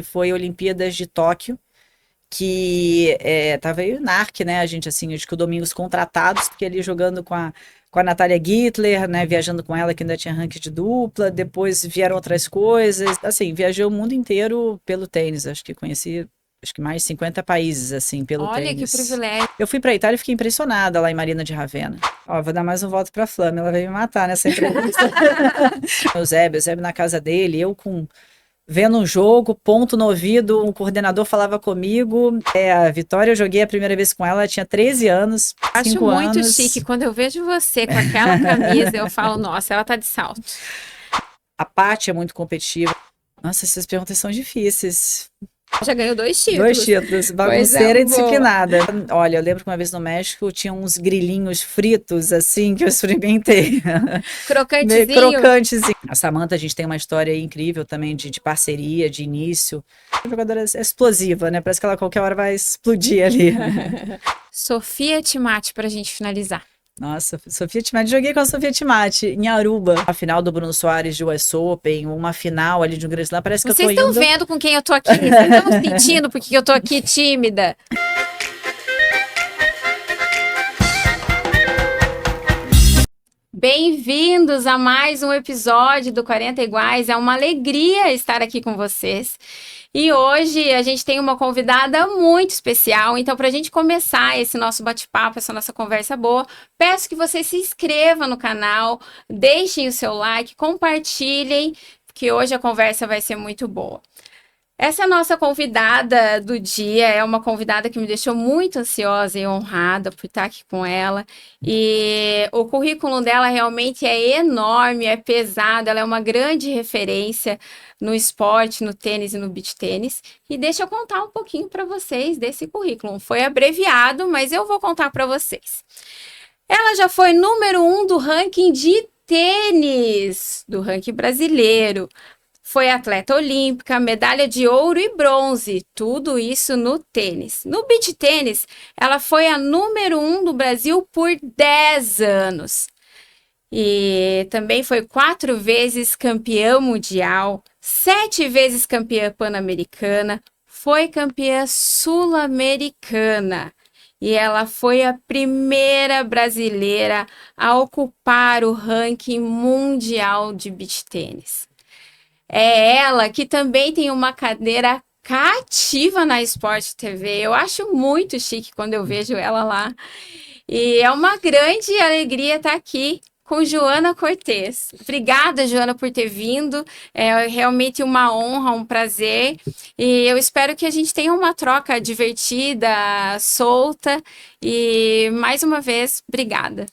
Foi Olimpíadas de Tóquio, que tava eu e o Narc, né? A gente, assim, acho que o Domingos contratados, porque ele jogando com a Natália Gittler, né? Viajando com ela, que ainda tinha ranking de dupla, depois vieram outras coisas. Assim, viajei o mundo inteiro pelo tênis, acho que conheci. Acho que mais de 50 países, assim, pelo Olha que tênis. privilégio. Eu fui pra Itália e fiquei impressionada lá em Marina de Ravenna. Ó, vou dar mais um voto pra Flama, ela veio me matar nessa entrevista. O Eusébio na casa dele, eu com vendo um jogo, ponto no ouvido, um coordenador falava comigo. A Vitória, eu joguei a primeira vez com ela, ela tinha 13 anos, Acho 5 muito chique. anos. Quando eu vejo você com aquela camisa, eu falo, nossa, ela tá de salto. A Paty é muito competitiva. Nossa, essas perguntas são difíceis. Já ganhou 2 Dois títulos. títulos, Coisa bagunceira e boa. disciplinada. Olha, eu lembro que uma vez no México tinha uns grilinhos fritos, assim, que eu experimentei. Meio Crocantezinho. crocantes. A Samantha, a gente tem uma história aí incrível também de parceria, de início. A jogadora é explosiva, né? Parece que ela a qualquer hora vai explodir ali. Sofia Timati pra gente finalizar. Nossa, Sofia Timati, joguei com a Sofia Timati em Aruba. A final do Bruno Soares de US Open, uma final ali de um Grande Slam. Parece que eu tô Vocês estão indo. vendo com quem eu tô aqui? Vocês estão sentindo porque eu tô aqui tímida? Bem-vindos a mais um episódio do 40 Iguais. É uma alegria estar aqui com vocês. E hoje a gente tem uma convidada muito especial. Então, para a gente começar esse nosso bate-papo, essa nossa conversa boa, peço que você se inscreva no canal, deixem o seu like, compartilhem, porque hoje a conversa vai ser muito boa. Essa nossa convidada do dia é uma convidada que me deixou muito ansiosa e honrada por estar aqui com ela. E o currículo dela realmente é enorme, é pesado, ela é uma grande referência no esporte, no tênis e no beach tênis. E deixa eu contar um pouquinho para vocês desse currículo. Foi abreviado, mas eu vou contar para vocês. Ela já foi número 1 do ranking de tênis, do ranking brasileiro. Foi atleta olímpica, medalha de ouro e bronze, tudo isso no tênis. No beach tênis, ela foi a número 1 do Brasil por 10 anos. E também foi 4 vezes campeã mundial, 7 vezes campeã pan-americana, foi campeã sul-americana. E ela foi a primeira brasileira a ocupar o ranking mundial de beach tênis. É ela que também tem uma cadeira cativa na Sport TV. Eu acho muito chique quando eu vejo ela lá. E é uma grande alegria estar aqui com Joana Cortez. Obrigada, Joana, por ter vindo. É realmente uma honra, um prazer. E eu espero que a gente tenha uma troca divertida, solta. E mais uma vez, obrigada.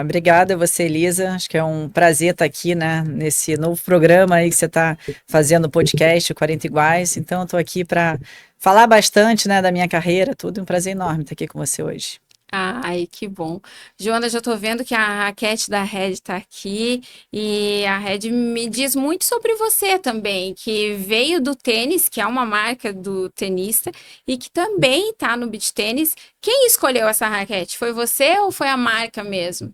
Obrigada a você, Elisa. Acho que é um prazer estar aqui, né, nesse novo programa aí que você está fazendo, o podcast, o 40 Iguais. Então, eu estou aqui para falar bastante, né, da minha carreira, tudo. Um prazer enorme estar aqui com você hoje. Ai, que bom. Joana, já tô vendo que a raquete da Red tá aqui e a Red me diz muito sobre você também, que veio do tênis, que é uma marca do tenista e que também tá no beach tênis. Quem escolheu essa raquete? Foi você ou foi a marca mesmo?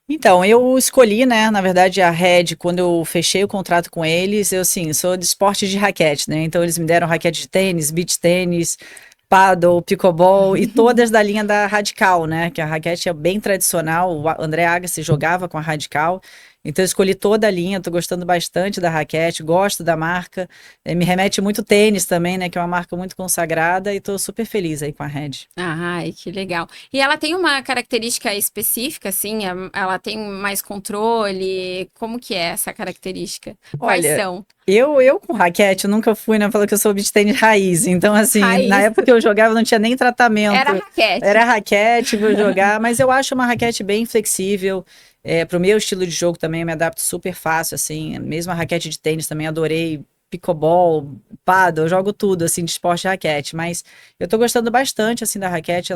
Então, eu escolhi, né, na verdade, a Red, quando eu fechei o contrato com eles, eu, sim, sou de esporte de raquete, né, então eles me deram raquete de tênis, beach tênis, paddle, pickleball e todas da linha da Radical, né, que a raquete é bem tradicional, o André Agassi jogava com a Radical, então eu escolhi toda a linha, tô gostando bastante da raquete, gosto da marca, me remete muito tênis também, né, que é uma marca muito consagrada e tô super feliz aí com a Red. Ai, que legal. E ela tem uma característica específica, assim? Ela tem mais controle? Como que é essa característica? Quais Olha, são? eu com raquete, eu nunca fui, né? Falou que eu sou beach tennis raiz. Então, assim, na Raiz. época que eu jogava, não tinha nem Era tratamento. raquete. Era raquete, vou jogar, mas eu acho uma raquete bem flexível. Pro meu estilo de jogo também, eu me adapto super fácil, assim. Mesmo a raquete de tênis também adorei. Pickleball, paddle, eu jogo tudo, assim, de esporte de raquete. Mas eu tô gostando bastante, assim, da raquete.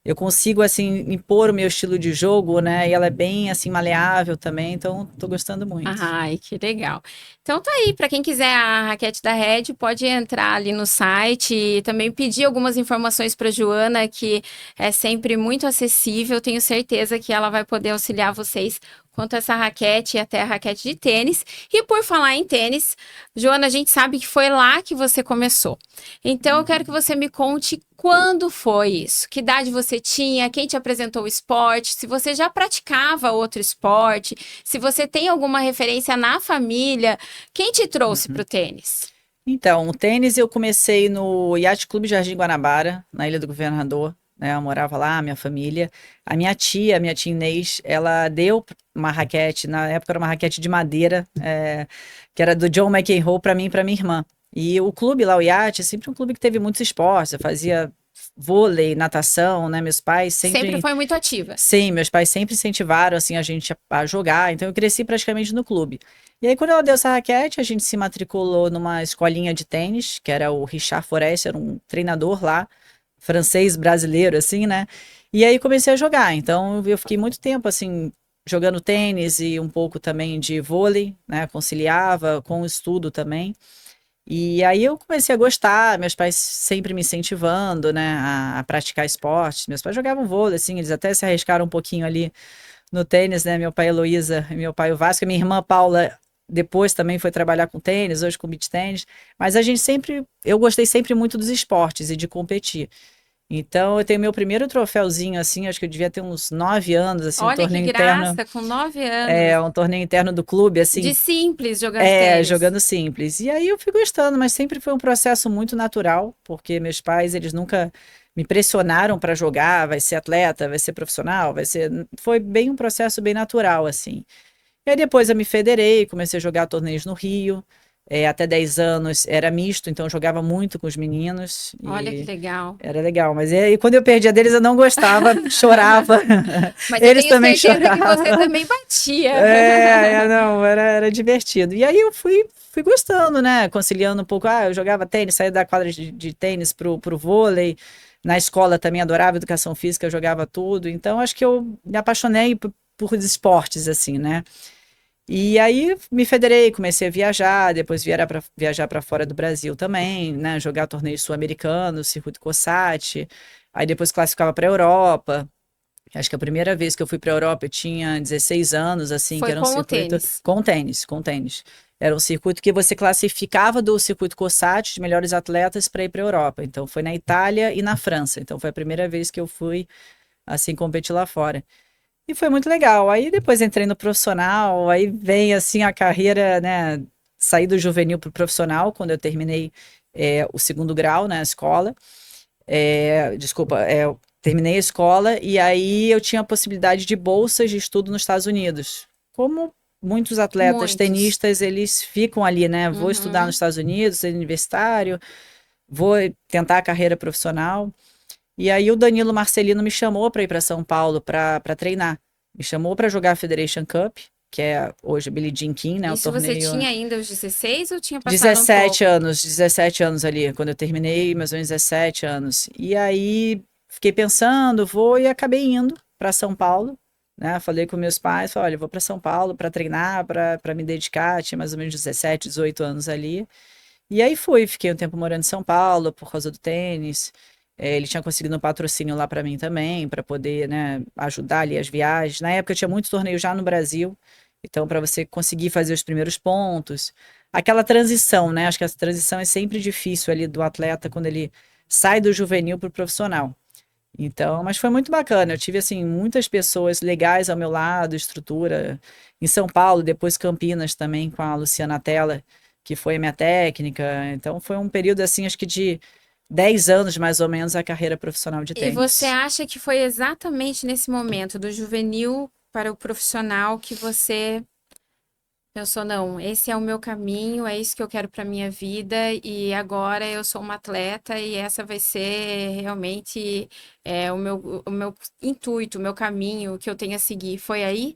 Eu consigo, assim, impor o meu estilo de jogo, né? E ela é bem, assim, maleável também. Então, tô gostando muito. Ai, que legal. Então tá aí, para quem quiser a raquete da Red, pode entrar ali no site e também pedir algumas informações para Joana, que é sempre muito acessível. Tenho certeza que ela vai poder auxiliar vocês quanto essa raquete e até a raquete de tênis. E por falar em tênis, Joana, a gente sabe que foi lá que você começou. Então eu quero que você me conte quando foi isso, que idade você tinha, quem te apresentou o esporte, se você já praticava outro esporte, se você tem alguma referência na família, quem te trouxe para o tênis? Então, o tênis eu comecei no Yacht Clube Jardim Guanabara, na Ilha do Governador, né? Eu morava lá, minha família. A minha tia Inês, ela deu uma raquete, na época era uma raquete de madeira, que era do John McEnroe para mim e para minha irmã. E o clube lá, o Yacht, é sempre um clube que teve muitos esportes, eu fazia vôlei, natação, né? Meus pais Sempre sempre. foi muito ativa. Sim, meus pais sempre incentivaram assim a gente a jogar, então eu cresci praticamente no clube. E aí quando ela deu essa raquete, a gente se matriculou numa escolinha de tênis, que era o Richard Forest, era um treinador lá, francês brasileiro assim, né? E aí comecei a jogar. Então eu fiquei muito tempo assim jogando tênis e um pouco também de vôlei, né? Conciliava com o estudo também. E aí eu comecei a gostar, meus pais sempre me incentivando, né, a praticar esportes. Meus pais jogavam vôlei, assim, eles até se arriscaram um pouquinho ali no tênis, né? Meu pai Heloísa e meu pai o Vasco, minha irmã Paula depois também foi trabalhar com tênis, hoje com beach tênis. Mas a gente sempre, eu gostei sempre muito dos esportes e de competir. Então eu tenho meu primeiro troféuzinho, assim, acho que eu devia ter uns 9 anos, assim, um Olha que torneio interno, graça, com 9 anos. um torneio interno do clube, assim, De simples jogando tênis. jogando simples. E aí eu fui gostando, mas sempre foi um processo muito natural, porque meus pais, eles nunca me pressionaram para jogar, vai ser atleta, vai ser profissional, vai ser. Foi bem um processo bem natural, assim. E aí depois eu me federei, comecei a jogar torneios no Rio. Até 10 anos era misto, então eu jogava muito com os meninos. Olha que E legal. era legal. Mas aí, quando eu perdia deles, eu não gostava, chorava. Mas eu Eles tenho também certeza que você choravam. também batia. Não, era divertido. E aí eu fui gostando, né? Conciliando um pouco. Eu jogava tênis, saía da quadra de tênis pro vôlei. Na escola também adorava educação física, eu jogava tudo. Então acho que eu me apaixonei por esportes, assim, né? E aí me federei, comecei a viajar, depois viajar para fora do Brasil também, né? Jogar torneios sul-americanos, circuito COSAT. Aí depois classificava para a Europa. Acho que a primeira vez que eu fui para a Europa eu tinha 16 anos, assim, que Foi era um com o circuito tênis. com tênis, com tênis. Era um circuito que você classificava do circuito COSAT de melhores atletas para ir para a Europa. Então foi na Itália e na França. Então foi a primeira vez que eu fui assim competir lá fora. E foi muito legal. Aí depois entrei no profissional, aí vem assim a carreira, né? Saí do juvenil para o profissional quando eu terminei o segundo grau na escola. Desculpa, terminei a escola e aí eu tinha a possibilidade de bolsas de estudo nos Estados Unidos. Como muitos atletas Muitos. tenistas, eles ficam ali, né? Vou estudar nos Uhum. Estados Unidos, ser universitário, vou tentar a carreira profissional. E aí o Danilo Marcelino me chamou para ir para São Paulo para treinar. Me chamou para jogar a Federation Cup, que é hoje Billie Jean King, né? O Isso você torneio. tinha ainda os 16 ou tinha passado um 17 pouco? anos, 17 anos ali, quando eu terminei, mais ou menos 17 anos. E aí fiquei pensando, vou e acabei indo para São Paulo, né? Falei com meus pais, falei, olha, eu vou para São Paulo para treinar, para me dedicar, tinha mais ou menos 17, 18 anos ali. E aí fui, fiquei um tempo morando em São Paulo por causa do tênis. Ele tinha conseguido um patrocínio lá para mim também, para poder, né, ajudar ali as viagens. Na época eu tinha muito torneio já no Brasil, então para você conseguir fazer os primeiros pontos, aquela transição, né? Acho que essa transição é sempre difícil ali do atleta quando ele sai do juvenil para o profissional. Então, mas foi muito bacana. Eu tive assim muitas pessoas legais ao meu lado, estrutura em São Paulo, depois Campinas também com a Luciana Tella, que foi a minha técnica. Então, foi um período assim, acho que de 10 anos mais ou menos a carreira profissional de E você tênis. acha que foi exatamente nesse momento, do juvenil para o profissional, que você pensou, não, esse é o meu caminho, é isso que eu quero para minha vida, e agora eu sou uma atleta e essa vai ser realmente o meu intuito, o meu caminho que eu tenho a seguir. Foi aí?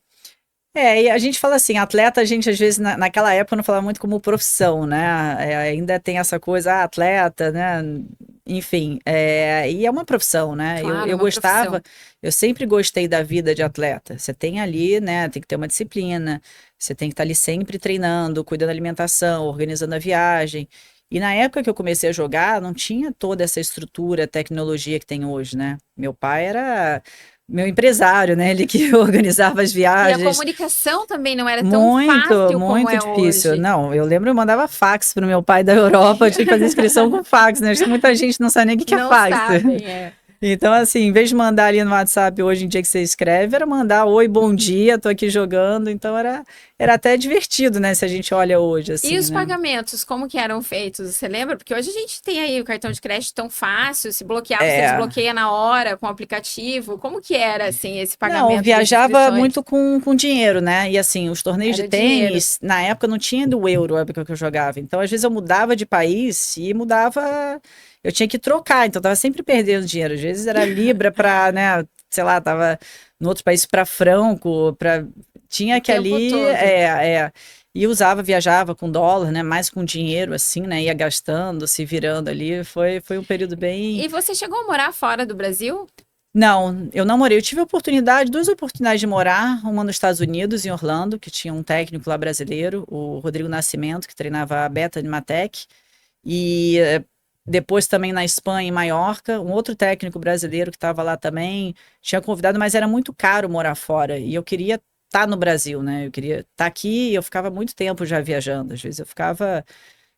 E a gente fala assim, atleta, a gente às vezes naquela época não falava muito como profissão, né? Ainda tem essa coisa, atleta, né? Enfim, e é uma profissão, né? Eu, Claro, eu uma gostava, profissão. eu sempre gostei da vida de atleta. Você tem ali, né? Tem que ter uma disciplina, você tem que estar ali sempre treinando, cuidando da alimentação, organizando a viagem. E na época que eu comecei a jogar, não tinha toda essa estrutura, tecnologia que tem hoje, né? Meu pai era meu empresário, né? Ele que organizava as E a viagens. comunicação também não era tão fácil como Muito é difícil. hoje. Não, eu lembro, eu mandava fax pro meu pai da Europa, eu tinha que fazer inscrição com fax, né? Acho que muita gente não sabe nem o que é Não fax. sabem, é. Então, assim, em vez de mandar ali no WhatsApp hoje em dia que você escreve, era mandar oi, bom dia, tô aqui jogando. Então era até divertido, né? Se a gente olha hoje, E assim, os né? pagamentos, como que eram feitos? Você lembra? Porque hoje a gente tem aí o cartão de crédito tão fácil, se bloquear, você É. desbloqueia na hora com o aplicativo. Como que era, assim, esse Não, pagamento das viajava inscrições? muito com dinheiro, né? E assim, os torneios de Era o dinheiro. tênis, na época não tinha do euro, a época que eu jogava. Então, às vezes eu mudava de país e mudava. Eu tinha que trocar, então eu tava sempre perdendo dinheiro. Às vezes era libra para, né? Sei lá, tava no outro país para franco, para tinha O que tempo ali todo. e usava, viajava com dólar, né? Mais com dinheiro assim, né? Ia gastando, se virando ali. Foi um período bem. E você chegou a morar fora do Brasil? Não, eu não morei. Eu tive a oportunidade, duas oportunidades de morar, uma nos Estados Unidos, em Orlando, que tinha um técnico lá brasileiro, o Rodrigo Nascimento, que treinava a Beta Animatec, e depois também na Espanha, em Maiorca, um outro técnico brasileiro que estava lá também, tinha convidado, mas era muito caro morar fora, e eu queria estar no Brasil, né? Eu queria estar aqui, e eu ficava muito tempo já viajando, às vezes eu ficava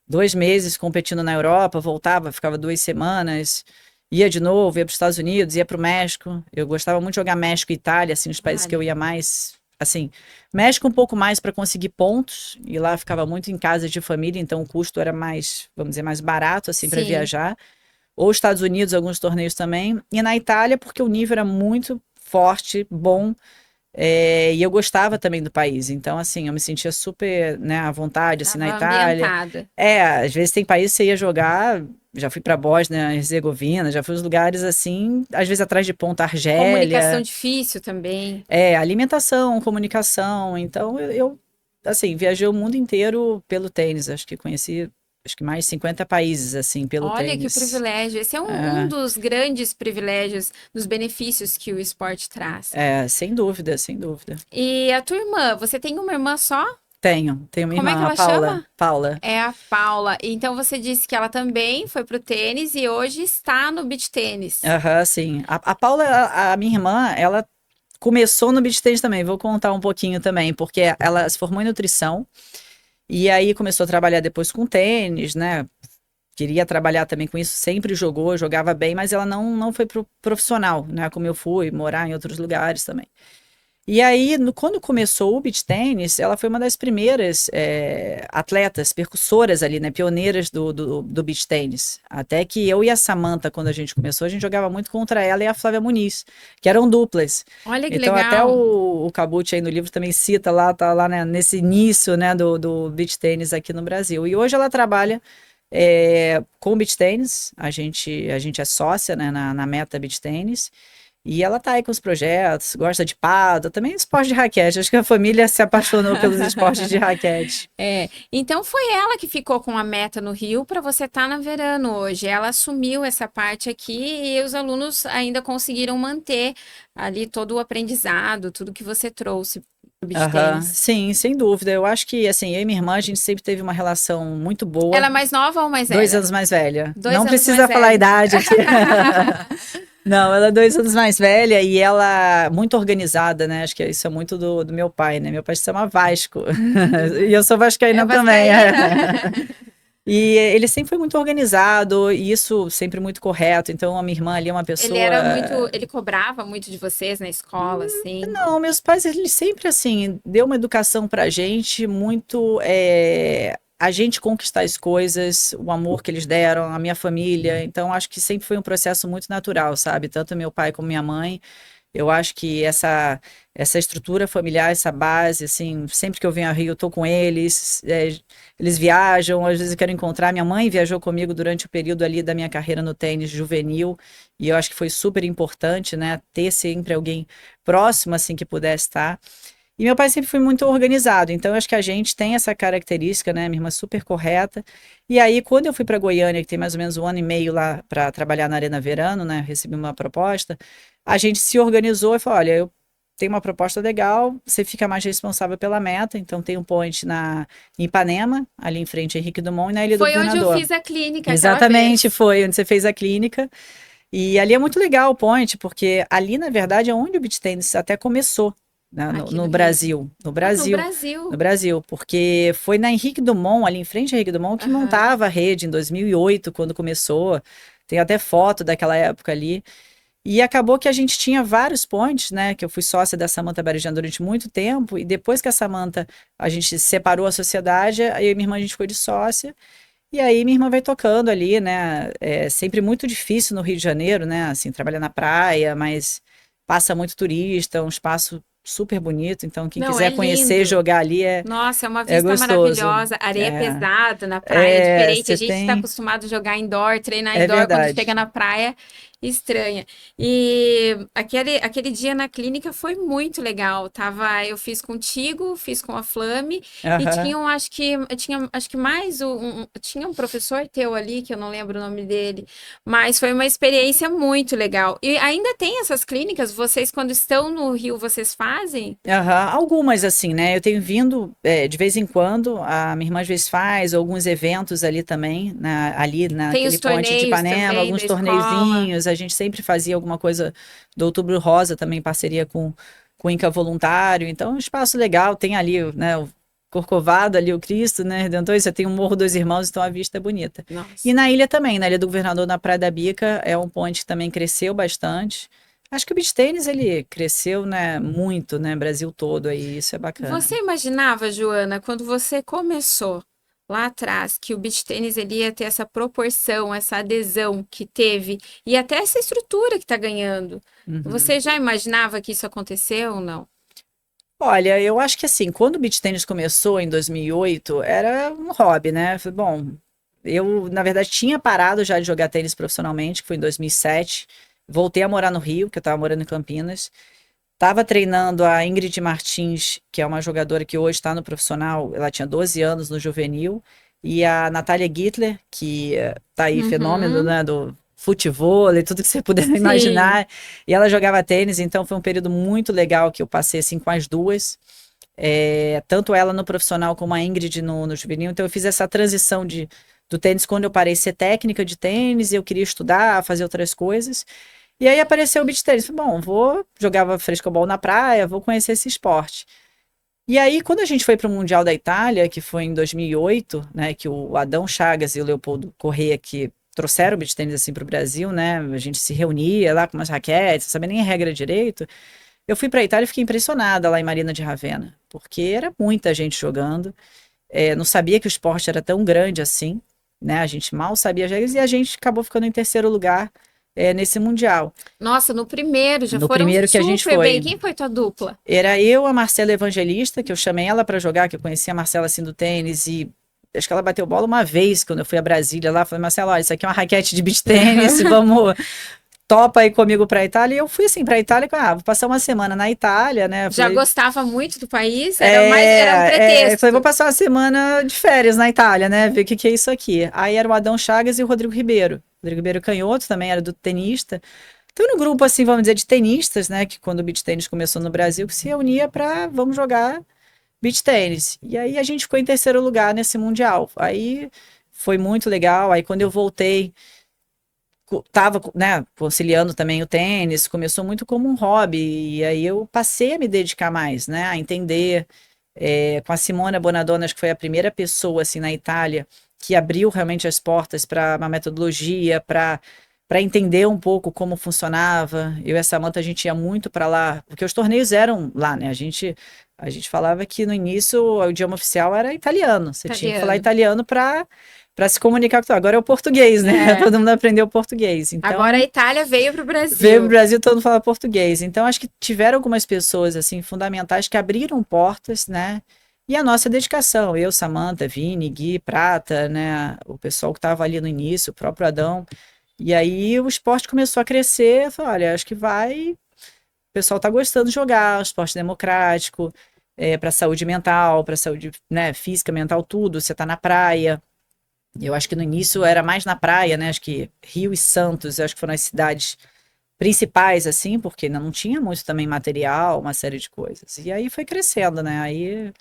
2 meses competindo na Europa, voltava, ficava 2 semanas, ia de novo, ia para os Estados Unidos, ia para o México. Eu gostava muito de jogar México e Itália, assim, os países que eu Olha. ia mais. Assim, México um pouco mais para conseguir pontos, e lá ficava muito em casa de família, então o custo era mais, vamos dizer, mais barato, assim, para Sim. viajar. Ou Estados Unidos, alguns torneios também. E na Itália, porque o nível era muito forte, bom, e eu gostava também do país, então assim, eu me sentia super, né, à vontade, assim, na Estava Itália. ambientada. Às vezes tem país que você ia jogar, já fui para Bósnia, Herzegovina, já fui nos lugares assim, às vezes atrás de ponta Comunicação Argélia, difícil também. alimentação, comunicação, então assim, viajei o mundo inteiro pelo tênis, acho que conheci, acho que mais de 50 países, assim, pelo Olha que tênis. privilégio. Esse é um É, dos grandes privilégios, dos benefícios que o esporte traz. sem dúvida, sem dúvida. E a tua irmã, você tem uma irmã só? Tenho uma Como é que irmã, a ela Paula. chama? Paula. É a Paula. Então você disse que ela também foi pro tênis e hoje está no beach tênis. Aham, sim. A Paula, a minha irmã, ela começou no beach tennis também. Vou contar um pouquinho também, porque ela se formou em nutrição e aí começou a trabalhar depois com tênis, né? Queria trabalhar também com isso, sempre jogou, jogava bem, mas ela não foi pro profissional, né? Como eu fui, morar em outros lugares também. E aí, quando começou o beach tennis, ela foi uma das primeiras atletas, percussoras ali, né? Pioneiras do beach tennis. Até que eu e a Samantha, quando a gente começou, a gente jogava muito contra ela e a Flávia Muniz, que eram duplas. Olha que Então, até legal. o Cabucci aí no livro também cita lá, tá lá, né, nesse início, né, do beach tennis aqui no Brasil. E hoje ela trabalha com o beach tennis, a gente é sócia, né, na Meta Beach Tennis. E ela tá aí com os projetos, gosta de pádel, também esporte de raquete. Acho que a família se apaixonou pelos esportes de raquete. É, então foi ela que ficou com a meta no Rio para você estar na Verano hoje. Ela assumiu essa parte aqui e os alunos ainda conseguiram manter ali todo o aprendizado, tudo que você trouxe para o beach Aham, tênis. sim, sem dúvida. Eu acho que, assim, eu e minha irmã, a gente sempre teve uma relação muito boa. Ela é mais nova ou mais 2 anos velha? mais velha. Dois Não anos mais precisa falar a velha. idade aqui. Não, ela é 2 anos mais velha e ela muito organizada, né? Acho que isso é muito do meu pai, né? Meu pai se chama Vasco. E eu sou É vascaína também. vascaína? E ele sempre foi muito organizado, e isso sempre muito correto. Então, a minha irmã ali é uma Ele pessoa. era muito, ele cobrava muito de vocês na escola, assim. Não, meus pais, eles sempre assim, deu uma educação pra gente muito. A gente conquistar as coisas, o amor que eles deram, a minha família. Então, acho que sempre foi um processo muito natural, sabe? Tanto meu pai como minha mãe. Eu acho que essa estrutura familiar, essa base, assim, sempre que eu venho ao Rio, eu tô com eles, eles viajam, às vezes eu quero encontrar. Minha mãe viajou comigo durante o período ali da minha carreira no tênis juvenil, e eu acho que foi super importante, né, ter sempre alguém próximo, assim, que pudesse estar. E meu pai sempre foi muito organizado, então eu acho que a gente tem essa característica, né? Minha irmã super correta. E aí, quando eu fui para Goiânia, que tem mais ou menos 1 ano e meio lá para trabalhar na Arena Verano, né? Recebi uma proposta, a gente se organizou e falou: olha, eu tenho uma proposta legal, você fica mais responsável pela meta, então tem um point em Ipanema, ali em frente a Henrique Dumont, e na Ilha do Foi onde eu Governador. fiz a clínica aquela Exatamente, vez. foi onde você fez a clínica. E ali é muito legal o point, porque ali, na verdade, é onde o beach tennis até começou, né, Aqui no no Rio. Brasil. No Ah, no Brasil. No Brasil. Brasil, porque foi na Henrique Dumont, ali em frente a Henrique Dumont, que Aham. montava a rede em 2008, quando começou. Tem até foto daquela época ali. E acabou que a gente tinha vários points, né? Que eu fui sócia da Samantha Barijan durante muito tempo. E depois que a Samantha, a gente separou a sociedade, aí eu e minha irmã a gente foi de sócia. E aí minha irmã vai tocando ali, né? É sempre muito difícil no Rio de Janeiro, né? Assim, trabalhar na praia, mas passa muito turista, um espaço super bonito. Então, quem Não, é quiser conhecer, lindo. jogar ali Nossa, é uma é vista gostoso. maravilhosa, areia É, pesada na praia, diferente. A você gente está tem. acostumado a jogar indoor, treinar É indoor, quando chega verdade. na praia, estranha. E aquele dia na clínica foi muito legal. Eu fiz contigo, fiz com a Flame, e Aham. tinha, acho que mais tinha um professor teu ali, que eu não lembro o nome dele, mas foi uma experiência muito legal. E ainda tem essas clínicas, vocês quando estão no Rio, vocês fazem? Aham, algumas assim, né? Eu tenho vindo de vez em quando, a minha irmã às vezes faz alguns eventos ali também, ali Tem naquele os ponte de torneios Ipanema, também da alguns escola. torneizinhos, a gente sempre fazia alguma coisa do Outubro Rosa também, em parceria com o Inca Voluntário, então é um espaço legal, tem ali, né, o Corcovado ali, o Cristo, né, Redentor, você tem o Morro dos Irmãos, então a vista é bonita. E Nossa. na ilha também, na Ilha do Governador, na Praia da Bica, é um ponte que também cresceu bastante. Acho que o beach tênis ele cresceu, né, muito, né, Brasil todo aí, isso é bacana. Você imaginava, Joana, quando você começou lá atrás, que o beach tênis ele ia ter essa proporção, essa adesão que teve e até essa estrutura que está ganhando? Uhum. Você já imaginava que isso aconteceu ou não? Olha, eu acho que assim, quando o beach tênis começou em 2008, era um hobby, né? Falei, bom, eu na verdade tinha parado já de jogar tênis profissionalmente, que foi em 2007. Voltei a morar no Rio, que eu estava morando em Campinas. Tava treinando a Ingrid Martins, que é uma jogadora que hoje está no profissional, ela tinha 12 anos no juvenil, e a Natália Gittler, que tá aí fenômeno, Uhum. né, do futevôlei, tudo que você puder Sim. imaginar, e ela jogava tênis, então foi um período muito legal que eu passei assim com as duas, tanto ela no profissional como a Ingrid no juvenil, então eu fiz essa transição do tênis quando eu parei de ser técnica de tênis, e eu queria estudar, fazer outras coisas, e aí apareceu o beach tennis. Falei, bom, jogava frescobol na praia, vou conhecer esse esporte. E aí, quando a gente foi para o Mundial da Itália, que foi em 2008, né, que o Adão Chagas e o Leopoldo Corrêa, que trouxeram o beach tennis assim para o Brasil, né, a gente se reunia lá com umas raquetes, não sabia nem a regra direito. Eu fui para a Itália e fiquei impressionada lá em Marina de Ravenna, porque era muita gente jogando, não sabia que o esporte era tão grande assim, né, a gente mal sabia as regras e a gente acabou ficando em terceiro lugar nesse Mundial. Nossa, no primeiro já No foram primeiro que a gente super bem. foi, Quem foi tua dupla? era eu, a Marcela Evangelista, que eu chamei ela para jogar, que eu conhecia a Marcela assim do tênis e acho que ela bateu bola uma vez quando eu fui a Brasília lá. Falei, Marcela, olha, isso aqui é uma raquete de beach tênis, vamos, topa aí comigo para Itália. E eu fui assim para Itália, vou passar uma semana na Itália, né? Já Falei, gostava muito do país? Era um falei, vou pretexto. passar uma semana de férias na Itália, né? Ver o que que é isso aqui. Aí era o Adão Chagas e o Rodrigo Ribeiro. Rodrigo Ribeiro canhoto também era do tenista. Então, no grupo, assim, vamos dizer, de tenistas, né? Que quando o beach tênis começou no Brasil, que se reunia para vamos jogar beach tênis. E aí a gente ficou em terceiro lugar nesse mundial. Aí foi muito legal. Aí quando eu voltei, tava, né, conciliando também o tênis, começou muito como um hobby. E aí eu passei a me dedicar mais, né? A entender. Com a Simona Bonadonna, acho que foi a primeira pessoa, assim, na Itália que abriu realmente as portas para uma metodologia, para entender um pouco como funcionava. Eu e a Samantha, a gente ia muito para lá, porque os torneios eram lá, né? A gente falava que no início o idioma oficial era italiano. Você tinha que falar Italiano. italiano para se comunicar com todo. Agora é o português, né? É. Todo mundo aprendeu português. Agora a Então, Itália veio para o veio pro Brasil. Brasil, todo mundo fala português. Então, acho que tiveram algumas pessoas, assim, fundamentais que abriram portas, né? E a nossa dedicação, eu, Samantha, Vini, Gui, Prata, né? O pessoal que estava ali no início, o próprio Adão. E aí o esporte começou a crescer. Eu falei, olha, acho que vai. O pessoal tá gostando de jogar, o esporte democrático, para saúde mental, para saúde, né, física, mental, tudo. Você tá na praia. Eu acho que no início era mais na praia, né? Acho que Rio e Santos, eu acho que foram as cidades principais, assim, porque não tinha muito também material, uma série de coisas. E aí foi crescendo, né? Aí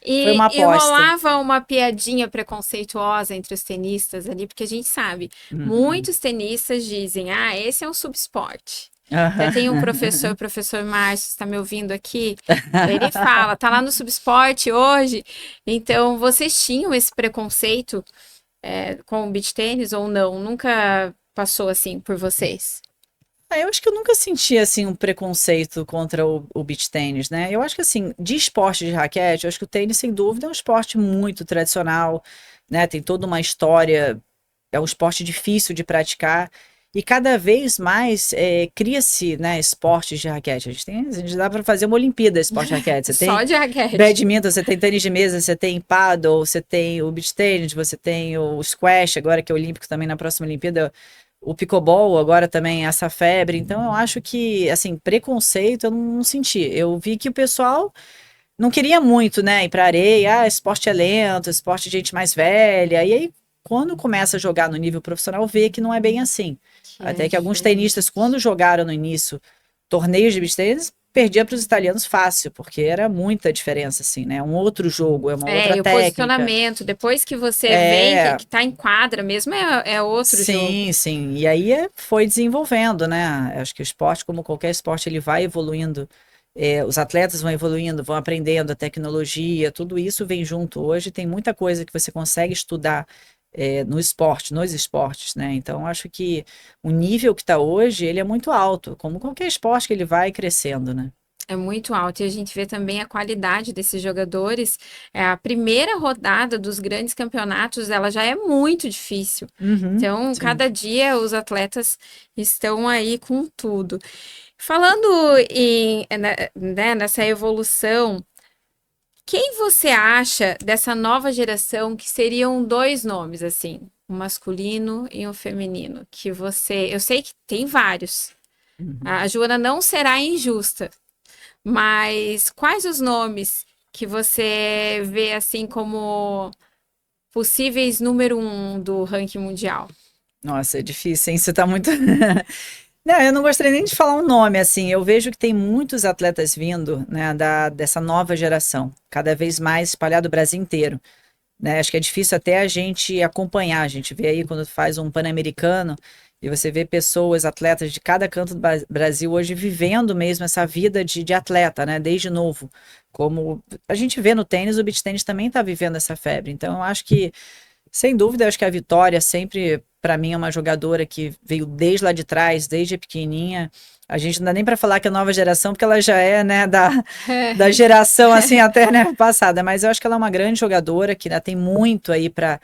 Foi uma E aposta. rolava uma piadinha preconceituosa entre os tenistas ali, porque a gente sabe, Uhum. muitos tenistas dizem, ah, esse é um subesporte. Até tem um professor, o Aham. professor Márcio, está me ouvindo aqui? Ele fala, tá lá no subesporte hoje. Então, vocês tinham esse preconceito com o beach tênis ou não? Nunca passou assim por vocês? Eu acho que eu nunca senti assim um preconceito contra o beach tênis, né? Eu acho que assim, de esporte de raquete, eu acho que o tênis, sem dúvida, é um esporte muito tradicional, né? Tem toda uma história, é um esporte difícil de praticar. E cada vez mais cria-se, né, esportes de raquete. A gente dá para fazer uma Olimpíada de esporte de raquete. Você tem Só de raquete. badminton, você tem tênis de mesa, você tem paddle, você tem o beach tennis, você tem o squash, agora que é olímpico também na próxima Olimpíada, o pickleball, agora também essa febre. Então eu acho que, assim, preconceito eu não senti. Eu vi que o pessoal não queria muito, né, ir pra areia, esporte é lento, esporte de gente mais velha. E aí, quando começa a jogar no nível profissional, vê que não é bem assim. Que é Até que alguns diferente. tenistas, quando jogaram no início torneios de beach tennis, perdia para os italianos fácil, porque era muita diferença, assim, né? Um outro jogo, é uma outra É, e o técnica. posicionamento, depois que você vem, É, que tá em quadra mesmo, é outro jogo. sim, sim. E aí foi desenvolvendo, né? Acho que o esporte, como qualquer esporte, ele vai evoluindo. Os atletas vão evoluindo, vão aprendendo a tecnologia, tudo isso vem junto. Hoje tem muita coisa que você consegue estudar no esporte, nos esportes, né? Então, acho que o nível que está hoje, ele é muito alto, como qualquer esporte que ele vai crescendo, né? É muito alto. E a gente vê também a qualidade desses jogadores. É, a primeira rodada dos grandes campeonatos, ela já é muito difícil. Uhum, Então, sim. cada dia os atletas estão aí com tudo. Falando nessa evolução, quem você acha dessa nova geração que seriam dois nomes, assim, um masculino e um feminino, que você, eu sei que tem vários. Uhum. A Joana não será injusta, mas quais os nomes que você vê assim como possíveis número um do ranking mundial? Nossa, é difícil, hein? Você tá muito. Não, eu não gostaria nem de falar um nome, assim. Eu vejo que tem muitos atletas vindo, né, dessa nova geração, cada vez mais espalhado o Brasil inteiro, né? Acho que é difícil até a gente acompanhar. A gente vê aí quando faz um Pan-Americano e você vê pessoas, atletas de cada canto do Brasil hoje vivendo mesmo essa vida de atleta, né? Desde novo. Como a gente vê no tênis, o beach tênis também está vivendo essa febre. Então, eu acho que sem dúvida, eu acho que a Vitória sempre, para mim, é uma jogadora que veio desde lá de trás, desde pequenininha. A gente não dá nem para falar que é nova geração, porque ela já é, né, da geração assim até, né, passada. Mas eu acho que ela é uma grande jogadora que ainda tem muito aí para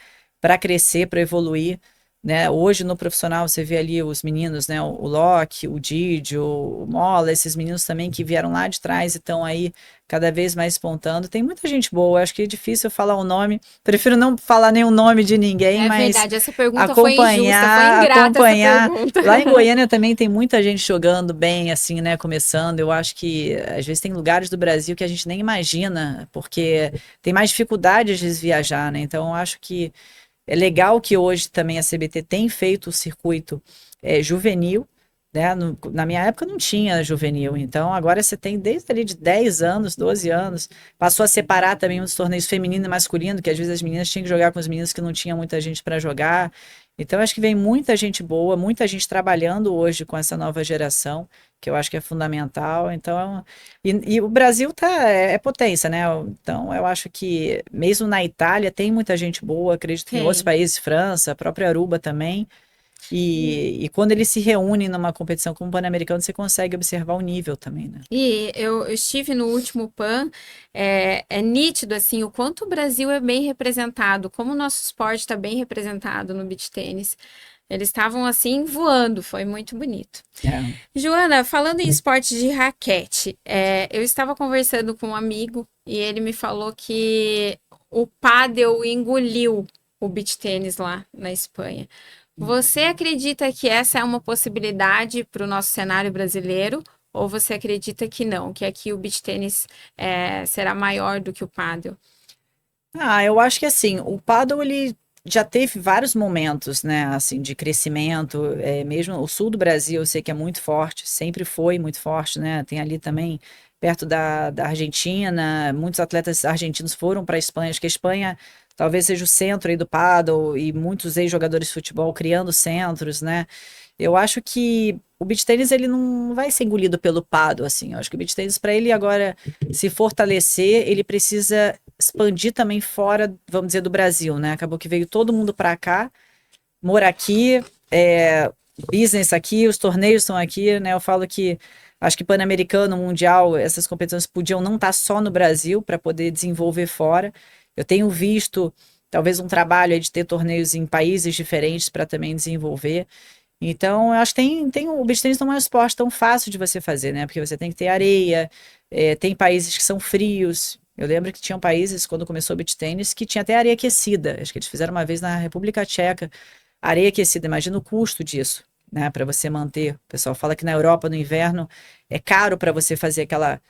crescer, para evoluir. Né? Hoje no profissional você vê ali os meninos, né? O Locke, o Didi, o Mola, esses meninos também que vieram lá de trás e estão aí cada vez mais espontando. Tem muita gente boa, acho que é difícil falar o nome. Prefiro não falar nenhum nome de ninguém, É mas verdade, essa pergunta foi injusta, foi acompanhar, ingrata essa acompanhar. pergunta. Lá em Goiânia também tem muita gente jogando bem, assim, né? Começando. Eu acho que às vezes tem lugares do Brasil que a gente nem imagina, porque tem mais dificuldade de viajar, né? Então eu acho que é legal que hoje também a CBT tem feito o circuito juvenil, né? Na minha época não tinha juvenil, então agora você tem desde ali de 10 anos, 12 anos, passou a separar também os torneios feminino e masculino, que às vezes as meninas tinham que jogar com os meninos que não tinha muita gente para jogar. Então acho que vem muita gente boa, muita gente trabalhando hoje com essa nova geração, que eu acho que é fundamental. Então, e o Brasil é potência, né? Então, eu acho que mesmo na Itália tem muita gente boa, acredito que em outros Tem. países, França, a própria Aruba também. E quando eles se reúnem numa competição como o Pan-Americano, você consegue observar o nível também, né? E eu estive no último PAN, é nítido assim o quanto o Brasil é bem representado, como o nosso esporte está bem representado no beach tênis. Eles estavam assim voando, foi muito bonito. É. Joana, falando em esporte de raquete, eu estava conversando com um amigo e ele me falou que o pádel engoliu o beach tênis lá na Espanha. Você acredita que essa é uma possibilidade para o nosso cenário brasileiro? Ou você acredita que não, que aqui o beach tênis será maior do que o pádel? Eu acho que assim, o paddle ele já teve vários momentos, né, assim, de crescimento, mesmo o sul do Brasil, eu sei que é muito forte, sempre foi muito forte, né, tem ali também, perto da Argentina, muitos atletas argentinos foram para a Espanha, acho que a Espanha talvez seja o centro aí do pádel, e muitos ex-jogadores de futebol criando centros, né, eu acho que o beach tênis, ele não vai ser engolido pelo pádel, assim, eu acho que o beach tênis, para ele agora se fortalecer, ele precisa expandir também fora, vamos dizer, do Brasil, né? Acabou que veio todo mundo para cá, mora aqui, business aqui, os torneios estão aqui, né? Eu falo que acho que Pan-Americano, Mundial, essas competições podiam não estar só no Brasil para poder desenvolver fora. Eu tenho visto talvez um trabalho aí de ter torneios em países diferentes para também desenvolver. Então, eu acho que o beach tennis não é um esporte tão fácil de você fazer, né? Porque você tem que ter areia, tem países que são frios. Eu lembro que tinham países, quando começou o beach tennis, que tinha até areia aquecida. Acho que eles fizeram uma vez na República Tcheca, areia aquecida. Imagina o custo disso, né? Para você manter. O pessoal fala que na Europa, no inverno, é caro para você fazer aquela,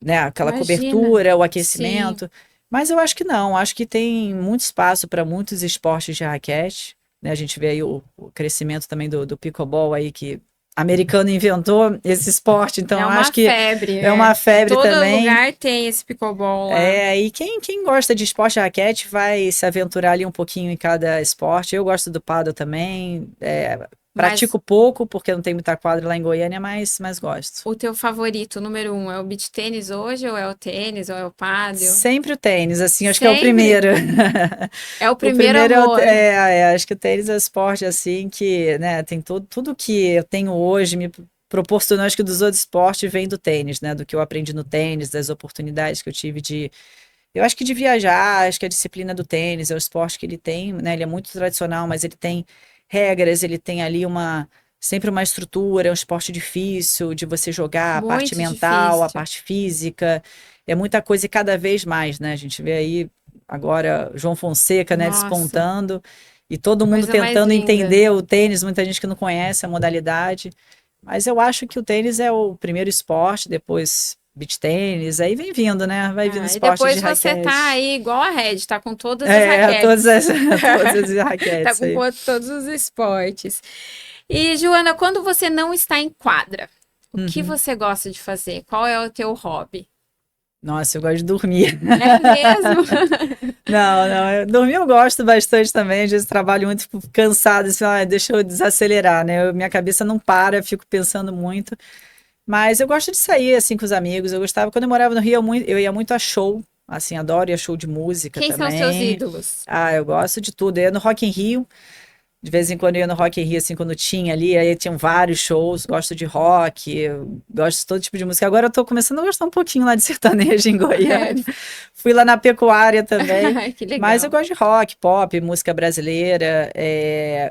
né, aquela Imagina. cobertura, o Sim. aquecimento. Mas eu acho que não. Acho que tem muito espaço para muitos esportes de raquete, né? A gente vê aí o crescimento também do pickleball aí, que americano inventou esse esporte, então É eu uma acho que febre, é uma Em febre todo também. lugar tem esse pickleball lá. E quem gosta de esporte de raquete vai se aventurar ali um pouquinho em cada esporte. Eu gosto do pádel também. Mas Pratico pouco, porque não tem muita quadra lá em Goiânia, mas gosto. o teu favorito, número um, é o beach tênis hoje, ou é o tênis, ou é o pádel? Sempre o tênis, assim, acho que é o Sempre primeiro. é o O primeiro primeiro amor. acho que o tênis é um esporte assim que, né, tem tudo que eu tenho hoje me proporcionou, acho que dos outros esportes vem do tênis, né, do que eu aprendi no tênis, das oportunidades que eu tive eu acho que de viajar, acho que a disciplina do tênis é o esporte que ele tem, né, ele é muito tradicional, mas ele tem regras, ele tem ali sempre uma estrutura, é um esporte difícil de você jogar, a parte Muito mental, a difícil. parte física, é muita coisa e cada vez mais, né, a gente vê aí agora João Fonseca, né, Nossa, despontando, e todo mundo coisa mais tentando linda. entender o tênis, muita gente que não conhece a modalidade, mas eu acho que o tênis é o primeiro esporte, depois beach tênis, aí vem vindo, né, vai vindo Ah, e esporte de depois você tá raquete. aí igual a Red, tá com todas as Todas raquetes. as, todas as Tá raquetes com aí. todos os esportes. E, Joana, quando você não está em quadra, o que Uhum. você gosta de fazer? Qual é o teu hobby? Nossa, eu gosto de dormir. É mesmo? Não, dormir eu gosto bastante também, às vezes trabalho muito, fico cansado, assim, deixa eu desacelerar, né? Minha cabeça não para, eu fico pensando muito. Mas eu gosto de sair, assim, com os amigos. Eu gostava, quando eu morava no Rio, eu ia muito a show, assim, adoro ir a show de música Quem são os seus também. ídolos? Ah, eu gosto de tudo. Eu ia no Rock in Rio, de vez em quando eu ia no Rock in Rio, assim, quando tinha ali, aí tinham vários shows, gosto de rock, eu gosto de todo tipo de música. Agora eu tô começando a gostar um pouquinho lá de sertanejo em É. Goiânia. Fui lá na pecuária também, Ai, que mas eu legal. gosto de rock, pop, música brasileira,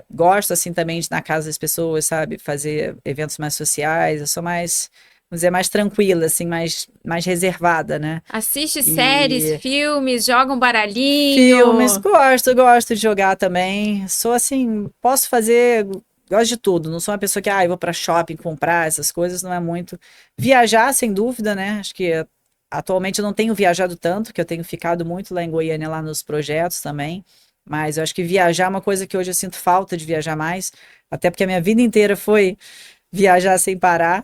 gosto, assim, também de ir na casa das pessoas, sabe, fazer eventos mais sociais, eu sou mais, vamos dizer, mais tranquila, assim, mais reservada, né? Assiste séries, E filmes, joga um filmes, baralhinho. gosto de jogar também. Sou assim, posso fazer, gosto de tudo. Não sou uma pessoa que, eu vou para shopping comprar essas coisas, não é muito. Viajar, sem dúvida, né? Acho que atualmente eu não tenho viajado tanto, que eu tenho ficado muito lá em Goiânia, lá nos projetos também. Mas eu acho que viajar é uma coisa que hoje eu sinto falta de viajar mais, até porque a minha vida inteira foi viajar sem parar.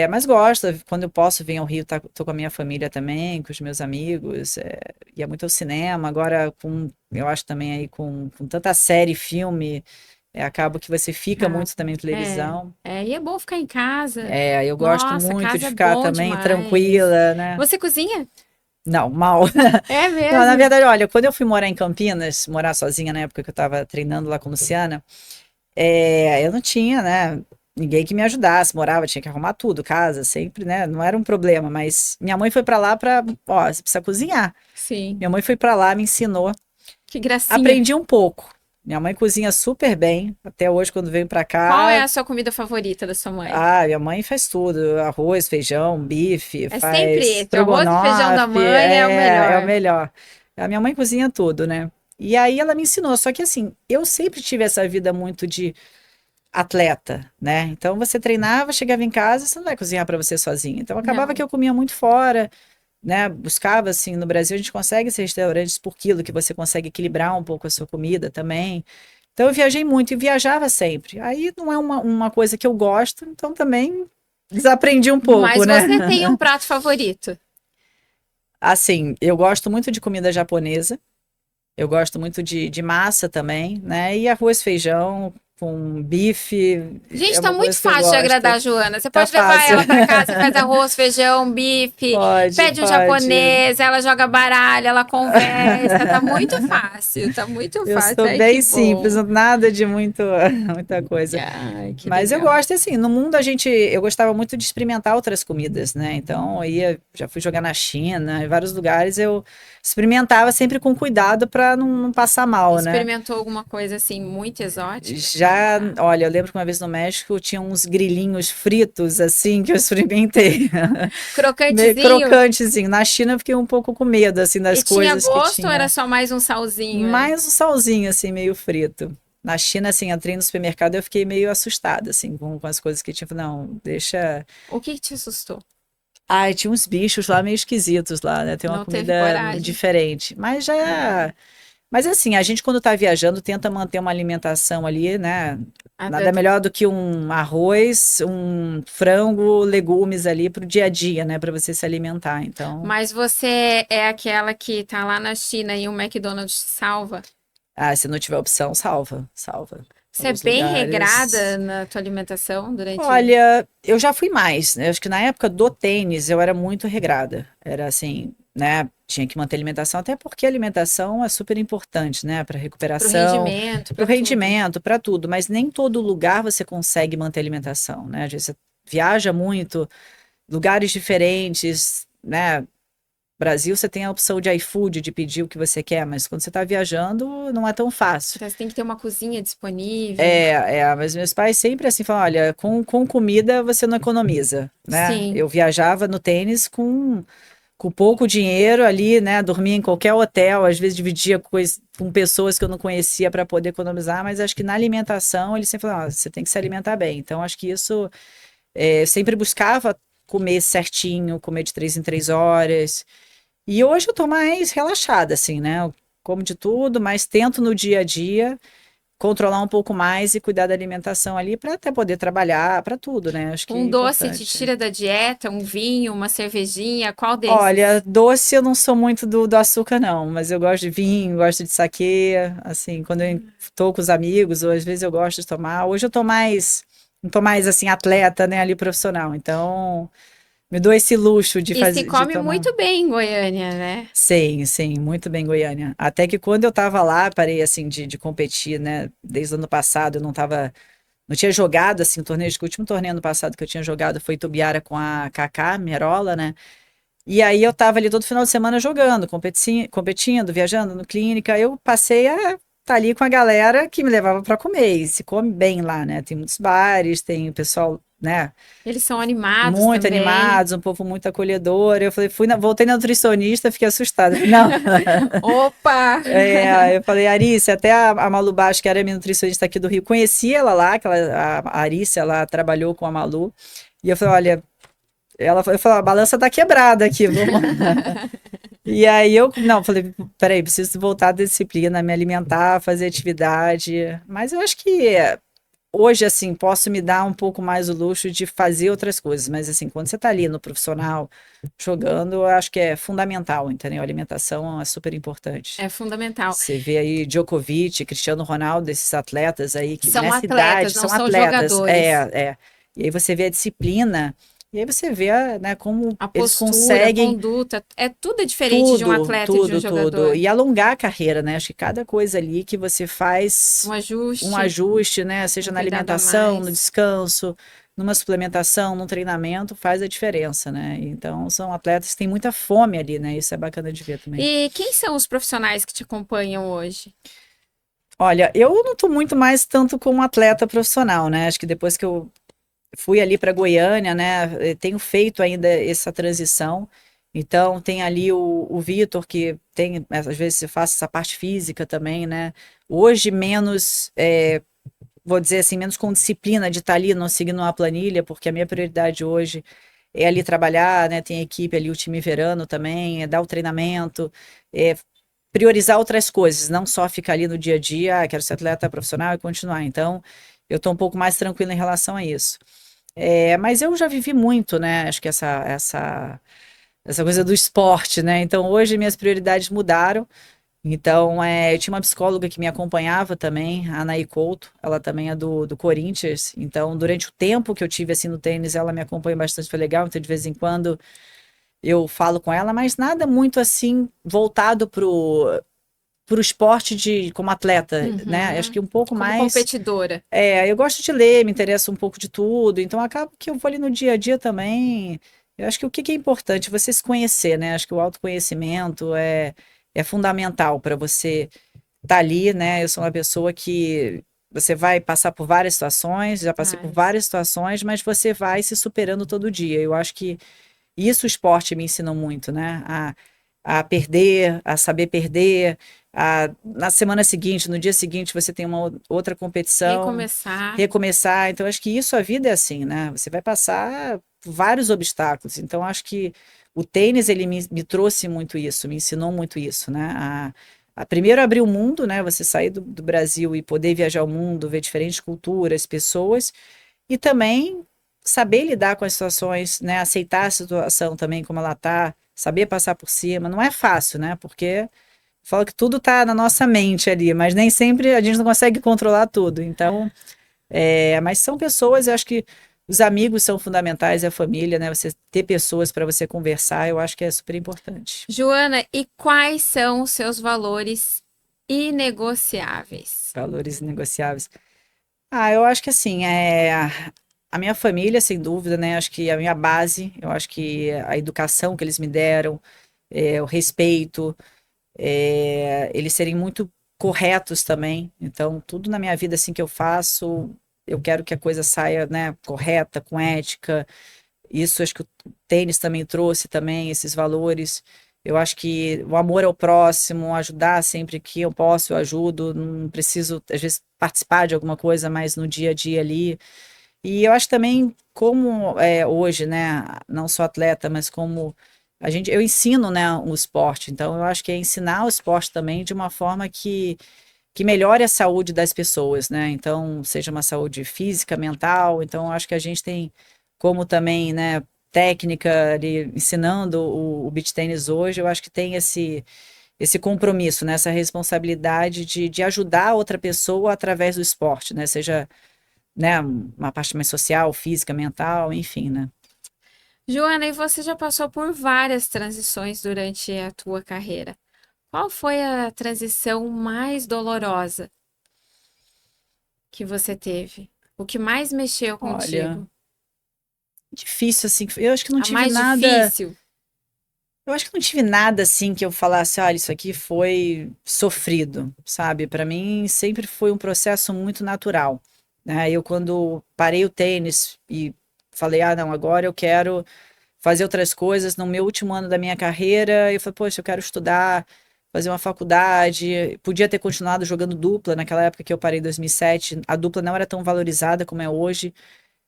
Mas gosto, quando eu posso vir ao Rio, tô com a minha família também, com os meus amigos, ia muito ao cinema, agora eu acho também aí com tanta série, filme, acaba que você fica Ah, muito também na é. televisão. E é bom ficar em casa. Eu gosto Nossa, muito de casa é ficar bom também demais. tranquila, né? Você cozinha? Não, mal. É Não, na mesmo? verdade, olha, quando eu fui morar em Campinas, morar sozinha na época que eu estava treinando lá com Luciana, eu não tinha, né? Ninguém que me ajudasse, morava, tinha que arrumar tudo, casa, sempre, né? Não era um problema, mas minha mãe foi pra lá você precisa cozinhar. Sim. Minha mãe foi pra lá, me ensinou, Que gracinha. aprendi um pouco. Minha mãe cozinha super bem, até hoje quando veio pra Qual é cá. a sua comida favorita da sua mãe? Minha mãe faz tudo, arroz, feijão, bife, É sempre faz esse. O arroz e feijão da estrogonofe, mãe é o é o melhor. melhor. A minha mãe cozinha tudo, né? E aí ela me ensinou, só que assim, eu sempre tive essa vida muito de atleta, né? Então você treinava, chegava em casa, você não vai cozinhar para você sozinha. Então acabava que Não. eu comia muito fora, né, buscava, assim, no Brasil a gente consegue esses restaurantes por quilo, que você consegue equilibrar um pouco a sua comida também. Então eu viajei muito e viajava sempre. Aí não é uma coisa que eu gosto, então também desaprendi um pouco, Mas né? você tem um prato favorito? Assim, eu gosto muito de comida japonesa, eu gosto muito de massa também, né? E arroz, feijão com bife, Gente, é tá uma muito coisa que eu fácil de agradar gosto. a Joana. Você Tá pode levar fácil. ela pra casa, faz arroz, feijão, bife, Pode, pede um pode. japonês, ela joga baralho, ela conversa. Tá muito fácil, tá muito Eu fácil. sou Ai, que bem simples, bom. nada de muito, muita coisa. Ai, que Mas eu legal. gosto, assim, no mundo eu gostava muito de experimentar outras comidas, né? Então, já fui jogar na China, em vários lugares, eu experimentava sempre com cuidado para não passar mal, né? Experimentou alguma coisa assim muito exótica? Já, olha, eu lembro que uma vez no México tinha uns grilinhos fritos, assim, que eu experimentei. Meio Crocantezinho? crocantezinho. Na China eu fiquei um pouco com medo, assim, E das tinha coisas que gosto ou era tinha. só mais um salzinho ali? Mais um salzinho, assim, meio frito. Na China, assim, entrei no supermercado e eu fiquei meio assustada, assim, com as coisas que tinha. Falei, não, deixa. O que que te assustou? Ai, tinha uns bichos lá meio esquisitos lá, né? Tem uma Não teve comida coragem? diferente. Mas já. Mas assim, a gente quando tá viajando tenta manter uma alimentação ali, né? Nada melhor do que um arroz, um frango, legumes ali pro dia a dia, né? Para você se alimentar. Então, Mas você é aquela que tá lá na China e o McDonald's te salva? se não tiver opção, salva, salva. Você é Alguns bem regrada lugares. na tua alimentação durante... Olha, eu já fui mais, né? Acho que na época do tênis eu era muito regrada. Era assim, né? Tinha que manter a alimentação, até porque a alimentação é super importante, né? Para Pro recuperação, rendimento, para o pra tudo. rendimento, para tudo. Mas nem todo lugar você consegue manter a alimentação, né? Às vezes você viaja muito, lugares diferentes, né? Brasil, você tem a opção de iFood, de pedir o que você quer, mas quando você está viajando, não é tão fácil. Então, você tem que ter uma cozinha disponível. Mas meus pais sempre assim falam, olha, com comida você não economiza, né? Sim. Eu viajava no tênis com pouco dinheiro ali, né? Dormia em qualquer hotel, às vezes dividia com pessoas que eu não conhecia para poder economizar, mas acho que na alimentação eles sempre falavam, você tem que se alimentar bem. Então acho que isso, eu sempre buscava comer certinho, comer de 3 em 3 horas. E hoje eu tô mais relaxada, assim, né? Eu como de tudo, mas tento no dia a dia controlar um pouco mais e cuidar da alimentação ali para até poder trabalhar, para tudo, né? Acho que Um é doce te importante. tira da dieta, um vinho, uma cervejinha, qual Olha, desses? doce eu não sou muito do açúcar, não, mas eu gosto de vinho, gosto de saquê, assim, quando eu tô com os amigos, ou às vezes eu gosto de tomar. Hoje eu tô mais, não tô mais assim, atleta, né, ali profissional, então me dou esse luxo de E se fazer, de come tomar. muito bem em Goiânia, né? Sim, sim, muito bem, Goiânia. Até que quando eu tava lá, parei assim de competir, né? Desde o ano passado, eu não tinha jogado assim, o torneio, acho que o último torneio ano passado que eu tinha jogado foi Tubiara com a Kaká Merola, né? E aí eu tava ali todo final de semana jogando, competindo, viajando no clínica. Eu passei a estar ali com a galera que me levava para comer. E se come bem lá, né? Tem muitos bares, tem o pessoal, né? Eles são animados Muito também. animados, um povo muito acolhedor. Eu falei, voltei na nutricionista, fiquei assustada. Falei, não, Opa! eu falei, Arícia, até a Malu Baixo, que era minha nutricionista aqui do Rio, conheci ela lá, a Arícia, ela trabalhou com a Malu. E eu falei, olha, eu falei, a balança tá quebrada aqui, vamos. E aí não, falei, peraí, preciso voltar à disciplina, me alimentar, fazer atividade. Mas eu acho que hoje, assim, posso me dar um pouco mais o luxo de fazer outras coisas. Mas, assim, quando você tá ali no profissional, jogando, eu acho que é fundamental, entendeu? A alimentação é super importante. É fundamental. Você vê aí Djokovic, Cristiano Ronaldo, esses atletas aí que São nessa atletas, idade não são são atletas. jogadores. E aí você vê a disciplina, e aí você vê, né, como A eles postura, a conseguem conduta, é tudo diferente de um tudo, atleta e de um tudo, tudo. jogador. E alongar a carreira, né? Acho que cada coisa ali que você Um faz um ajuste, ajuste, né? um Seja na cuidado a alimentação, no mais. descanso, numa suplementação, num treinamento, faz a diferença, né? Então, são atletas que têm muita fome ali, né? Isso é bacana de ver também. E quem são os profissionais que te acompanham hoje? Olha, eu não tô muito mais tanto como atleta profissional, né? Acho que depois que eu fui ali para Goiânia, né? Tenho feito ainda essa transição. Então, tem ali o Vitor, que tem, às vezes, eu faço essa parte física também, né? Hoje, menos, vou dizer assim, menos com disciplina de estar ali, não seguindo uma planilha, porque a minha prioridade hoje é ali trabalhar, né? Tem a equipe ali, o time verano também, é dar o treinamento, é priorizar outras coisas, não só ficar ali no dia a dia, quero ser atleta profissional e continuar. Então, eu estou um pouco mais tranquila em relação a isso. Mas eu já vivi muito, né? Acho que essa coisa do esporte, né? Então, hoje minhas prioridades mudaram. Então, eu tinha uma psicóloga que me acompanhava também, a Anaí Couto, ela também é do Corinthians. Então, durante o tempo que eu tive assim no tênis, ela me acompanha bastante, foi legal. Então, de vez em quando eu falo com ela, mas nada muito assim voltado pro esporte como atleta, né? Acho Uhum. que um pouco Como mais. competidora. Eu gosto de ler, me interessa um pouco de tudo, então acaba que eu vou ali no dia a dia também. Eu acho que o que que é importante? Você se conhecer, né? Acho que o autoconhecimento é fundamental para você estar ali, né? Eu sou uma pessoa que você vai passar por várias situações, já passei por Mas, várias situações, mas você vai se superando todo dia. Eu acho que isso o esporte me ensinou muito, né? A perder, a saber perder. Na semana seguinte, no dia seguinte, você tem uma outra competição, recomeçar. recomeçar. Então, acho que isso, a vida é assim, né? Você vai passar por vários obstáculos. Então, acho que o tênis, ele me trouxe muito isso, me ensinou muito isso, né? Primeiro abrir o mundo, né? Você sair do Brasil e poder viajar o mundo, ver diferentes culturas, pessoas. E também saber lidar com as situações, né? Aceitar a situação também como ela tá, saber passar por cima. Não é fácil, né? Porque fala que tudo tá na nossa mente ali, mas nem sempre a gente não consegue controlar tudo. Então, mas são pessoas, eu acho que os amigos são fundamentais, a família, né? Você ter pessoas para você conversar, eu acho que é super importante. Joana, e quais são os seus valores inegociáveis? Valores negociáveis. Eu acho que assim, a minha família, sem dúvida, né? Acho que a minha base, eu acho que a educação que eles me deram, o respeito, eles serem muito corretos também. Então, tudo na minha vida assim que eu faço, eu quero que a coisa saia, né, correta, com ética. Isso acho que o tênis também trouxe também esses valores. Eu acho que o amor ao próximo, ajudar sempre que eu posso, eu ajudo. Não preciso, às vezes, participar de alguma coisa, mas no dia a dia ali. E eu acho também como hoje, né, não só atleta, mas como eu ensino, né, o esporte. Então eu acho que é ensinar o esporte também de uma forma que melhore a saúde das pessoas, né? Então, seja uma saúde física, mental. Então, eu acho que a gente tem como também, né, técnica ali, ensinando o beach tennis hoje, eu acho que tem esse compromisso, né, essa responsabilidade de ajudar outra pessoa através do esporte, né? Seja, né, uma parte mais social, física, mental, enfim, né? Joana, e você já passou por várias transições durante a tua carreira. Qual foi a transição mais dolorosa que você teve? O que mais mexeu Olha, contigo? difícil assim, eu acho que não A tive mais nada. difícil? Eu acho que não tive nada assim que eu falasse, olha, isso aqui foi sofrido, sabe? Para mim sempre foi um processo muito natural, né? Eu quando parei o tênis e falei, não, agora eu quero fazer outras coisas. No meu último ano da minha carreira, eu falei, poxa, eu quero estudar, fazer uma faculdade. Podia ter continuado jogando dupla naquela época que eu parei em 2007. A dupla não era tão valorizada como é hoje.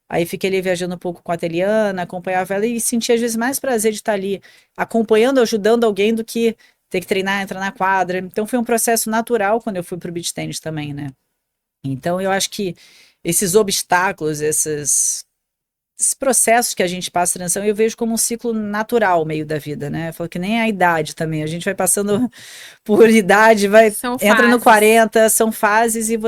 Aí fiquei ali viajando um pouco com a Teliana, acompanhava ela e sentia às vezes mais prazer de estar ali acompanhando, ajudando alguém do que ter que treinar, entrar na quadra. Então foi um processo natural quando eu fui pro beach tennis também, né? Então eu acho que esses obstáculos, esses processos que a gente passa na transição, eu vejo como um ciclo natural meio da vida, né? Eu falo que nem a idade também, a gente vai passando por idade, São entra no fases. 40, são fases e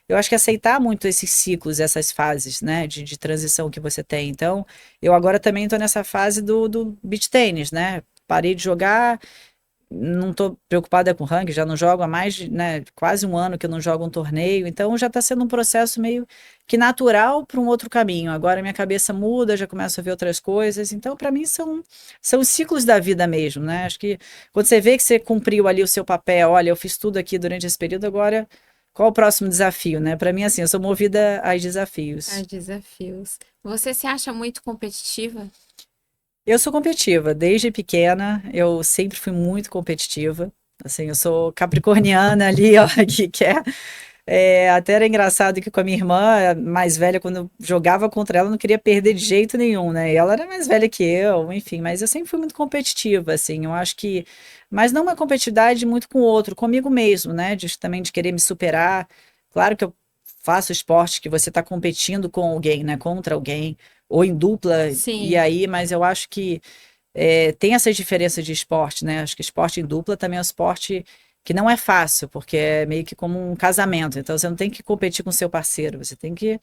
eu acho que aceitar muito esses ciclos, essas fases, né, de transição que você tem. Então, eu agora também estou nessa fase do beach tênis, né? Parei de jogar, não estou preocupada com ranking, já não jogo há mais de, né, quase um ano que eu não jogo um torneio, então já está sendo um processo meio que natural para um outro caminho. Agora minha cabeça muda, já começo a ver outras coisas, então para mim são os ciclos da vida mesmo, né? Acho que quando você vê que você cumpriu ali o seu papel, olha, eu fiz tudo aqui durante esse período, agora qual o próximo desafio, né? Para mim, assim, eu sou movida a desafios. A desafios. Você se acha muito competitiva? Eu sou competitiva, desde pequena, eu sempre fui muito competitiva. Assim, eu sou capricorniana ali, ó, que quer. Até era engraçado que com a minha irmã mais velha, quando eu jogava contra ela, eu não queria perder de jeito nenhum, né? E ela era mais velha que eu, enfim, mas eu sempre fui muito competitiva, assim, eu acho que, mas não uma competitividade muito com o outro, comigo mesmo, né? Também de querer me superar. Claro que eu faço esporte que você está competindo com alguém, né? Contra alguém, ou em dupla, e Sim. aí, mas eu acho que tem essa diferença de esporte, né? Acho que esporte em dupla também é um esporte que não é fácil, porque é meio que como um casamento. Então você não tem que competir com seu parceiro, você tem que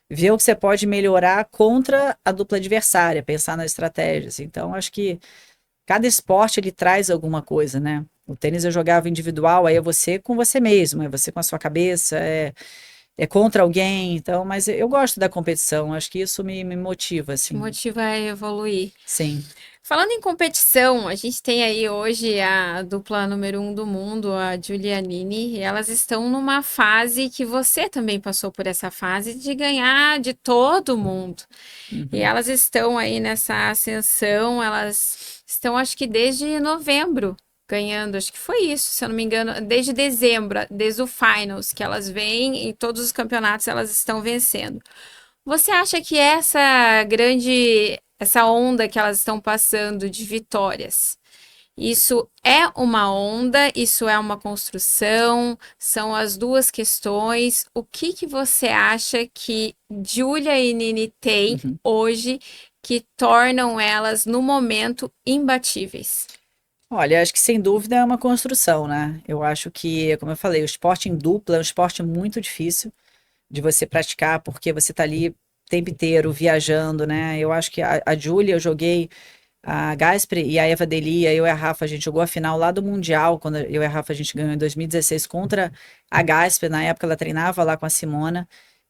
ver o que você pode melhorar contra a dupla adversária, pensar nas estratégias. Então acho que cada esporte ele traz alguma coisa, né? O tênis eu jogava individual, aí é você com você mesmo, é você com a sua cabeça, é contra alguém, então, mas eu gosto da competição, acho que isso me motiva, Te assim, motiva a evoluir. sim. Falando em competição, a gente tem aí hoje a dupla número um do mundo, a Giulianini, e elas estão numa fase que você também passou por essa fase de ganhar de todo mundo. E Uhum. elas estão aí nessa ascensão, elas estão acho que desde novembro ganhando, acho que foi isso, se eu não me engano, desde dezembro, desde o finals que elas vêm, em todos os campeonatos elas estão vencendo. Você acha que essa onda que elas estão passando de vitórias, isso é uma onda, isso é uma construção, são as duas questões. O que que você acha que Julia e Nini têm Uhum. hoje que tornam elas, no momento, imbatíveis? Olha, acho que sem dúvida é uma construção, né? Eu acho que, como eu falei, o esporte em dupla é um esporte muito difícil de você praticar, porque você tá ali o tempo inteiro viajando, né? Eu acho que a Júlia, eu joguei a Gaspre e a Eva Delia, eu e a Rafa, a gente jogou a final lá do Mundial, quando eu e a Rafa a gente ganhou em 2016 contra a Gaspre, na época ela treinava lá com a Simona,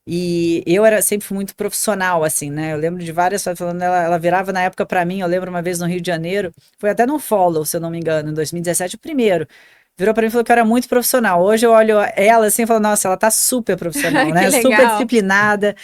e eu sempre fui muito profissional, assim, né? Eu lembro de várias fotos falando, ela virava na época pra mim, eu lembro uma vez no Rio de Janeiro, foi até no Follow, se eu não me engano, em 2017, o primeiro. Virou pra mim e falou que eu era muito profissional. Hoje eu olho ela assim e falo, nossa, ela tá super profissional, Que né? Super legal. disciplinada,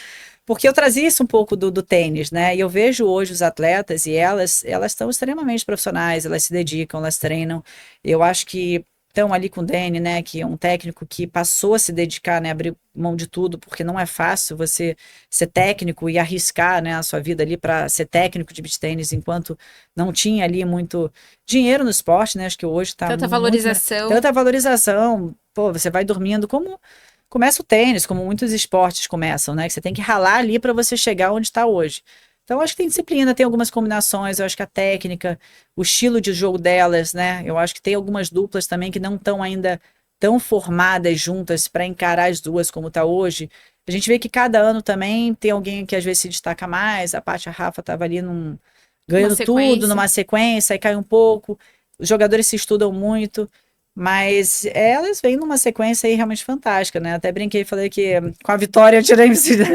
porque eu trazia isso um pouco do tênis, né? E eu vejo hoje os atletas e elas estão extremamente profissionais, elas se dedicam, elas treinam. Eu acho que estão ali com o Dani, né? Que é um técnico que passou a se dedicar, né? Abrir mão de tudo, porque não é fácil você ser técnico e arriscar, né? A sua vida ali para ser técnico de beach tênis, enquanto não tinha ali muito dinheiro no esporte, né? Acho que hoje está Tanta muito. valorização. Tanta valorização. Pô, você vai dormindo como começa o tênis, como muitos esportes começam, né? Que você tem que ralar ali para você chegar onde está hoje. Então, acho que tem disciplina, tem algumas combinações, eu acho que a técnica, o estilo de jogo delas, né? Eu acho que tem algumas duplas também que não estão ainda tão formadas juntas para encarar as duas como está hoje. A gente vê que cada ano também tem alguém que às vezes se destaca mais. A Paty e a Rafa estava ali Uma ganhando tudo, sequência. numa sequência, aí cai um pouco. Os jogadores se estudam muito. Mas elas vêm numa sequência aí realmente fantástica, né? Até brinquei e falei que com a vitória eu tirei.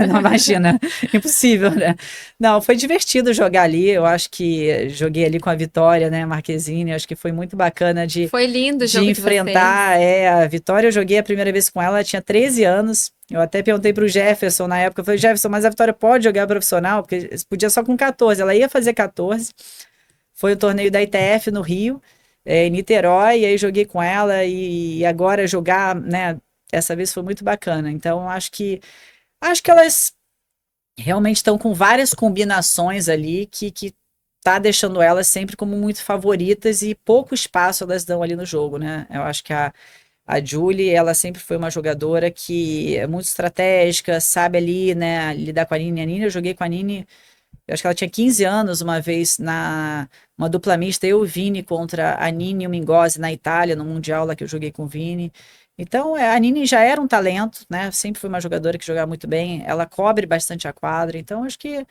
Não, imagina, impossível, né? Não, foi divertido jogar ali. Eu acho que joguei ali com a Vitória, né? Marquezine, acho que foi muito bacana Foi lindo o de jogo de enfrentar. vocês. A Vitória, eu joguei a primeira vez com ela, ela tinha 13 anos. Eu até perguntei para o Jefferson na época, eu falei, Jefferson, mas a Vitória pode jogar profissional? Porque podia só com 14, ela ia fazer 14. Foi o torneio da ITF no Rio, em Niterói, e aí joguei com ela e agora jogar, né? Essa vez foi muito bacana. Então acho que elas realmente estão com várias combinações ali que tá deixando elas sempre como muito favoritas e pouco espaço elas dão ali no jogo, né? Eu acho que a Julie, ela sempre foi uma jogadora que é muito estratégica, sabe ali, né, lidar com a Nini. A Nini, eu joguei com a Nini, eu acho que ela tinha 15 anos uma vez na uma dupla mista, eu e o Vini contra a Nini e o Mingozzi na Itália, no Mundial lá que eu joguei com o Vini. Então, a Nini já era um talento, né? Sempre foi uma jogadora que jogava muito bem. Ela cobre bastante a quadra. Então, acho que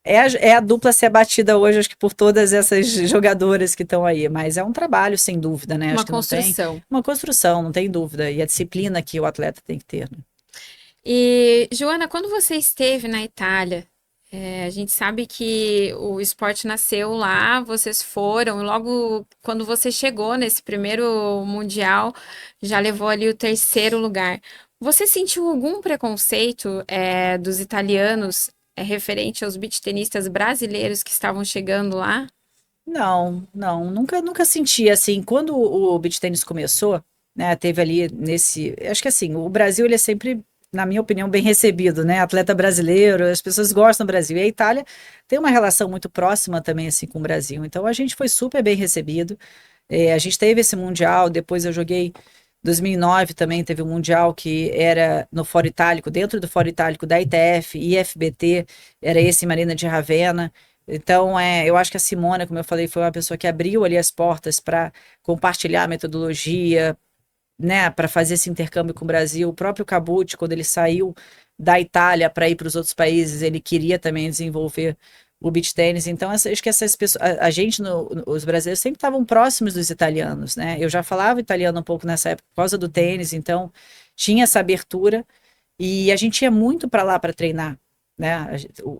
é a dupla a ser batida hoje, acho que por todas essas jogadoras que estão aí. Mas é um trabalho, sem dúvida, né? Uma Acho que não tem construção. uma construção, não tem dúvida. E a disciplina que o atleta tem que ter, né? E, Joana, quando você esteve na Itália, a gente sabe que o esporte nasceu lá, vocês foram, e logo quando você chegou nesse primeiro mundial, já levou ali o terceiro lugar. Você sentiu algum preconceito, dos italianos, referente aos beachtenistas brasileiros que estavam chegando lá? Não, não, nunca senti assim. Quando o beach tennis começou, né, teve ali acho que assim, o Brasil ele é sempre, na minha opinião, bem recebido, né, atleta brasileiro, as pessoas gostam do Brasil, e a Itália tem uma relação muito próxima também, assim, com o Brasil, então a gente foi super bem recebido, a gente teve esse Mundial, depois eu joguei 2009 também teve um Mundial que era no Fórum Itálico, dentro do Fórum Itálico da ITF e IFBT, era esse em Marina de Ravenna. Então, eu acho que a Simona, como eu falei, foi uma pessoa que abriu ali as portas para compartilhar a metodologia, né, para fazer esse intercâmbio com o Brasil. O próprio Cabucci, quando ele saiu da Itália para ir para os outros países, ele queria também desenvolver o beach tênis. Então, acho que essas pessoas, a gente, os brasileiros, sempre estavam próximos dos italianos, né? Eu já falava italiano um pouco nessa época por causa do tênis, então tinha essa abertura e a gente ia muito para lá para treinar. Né?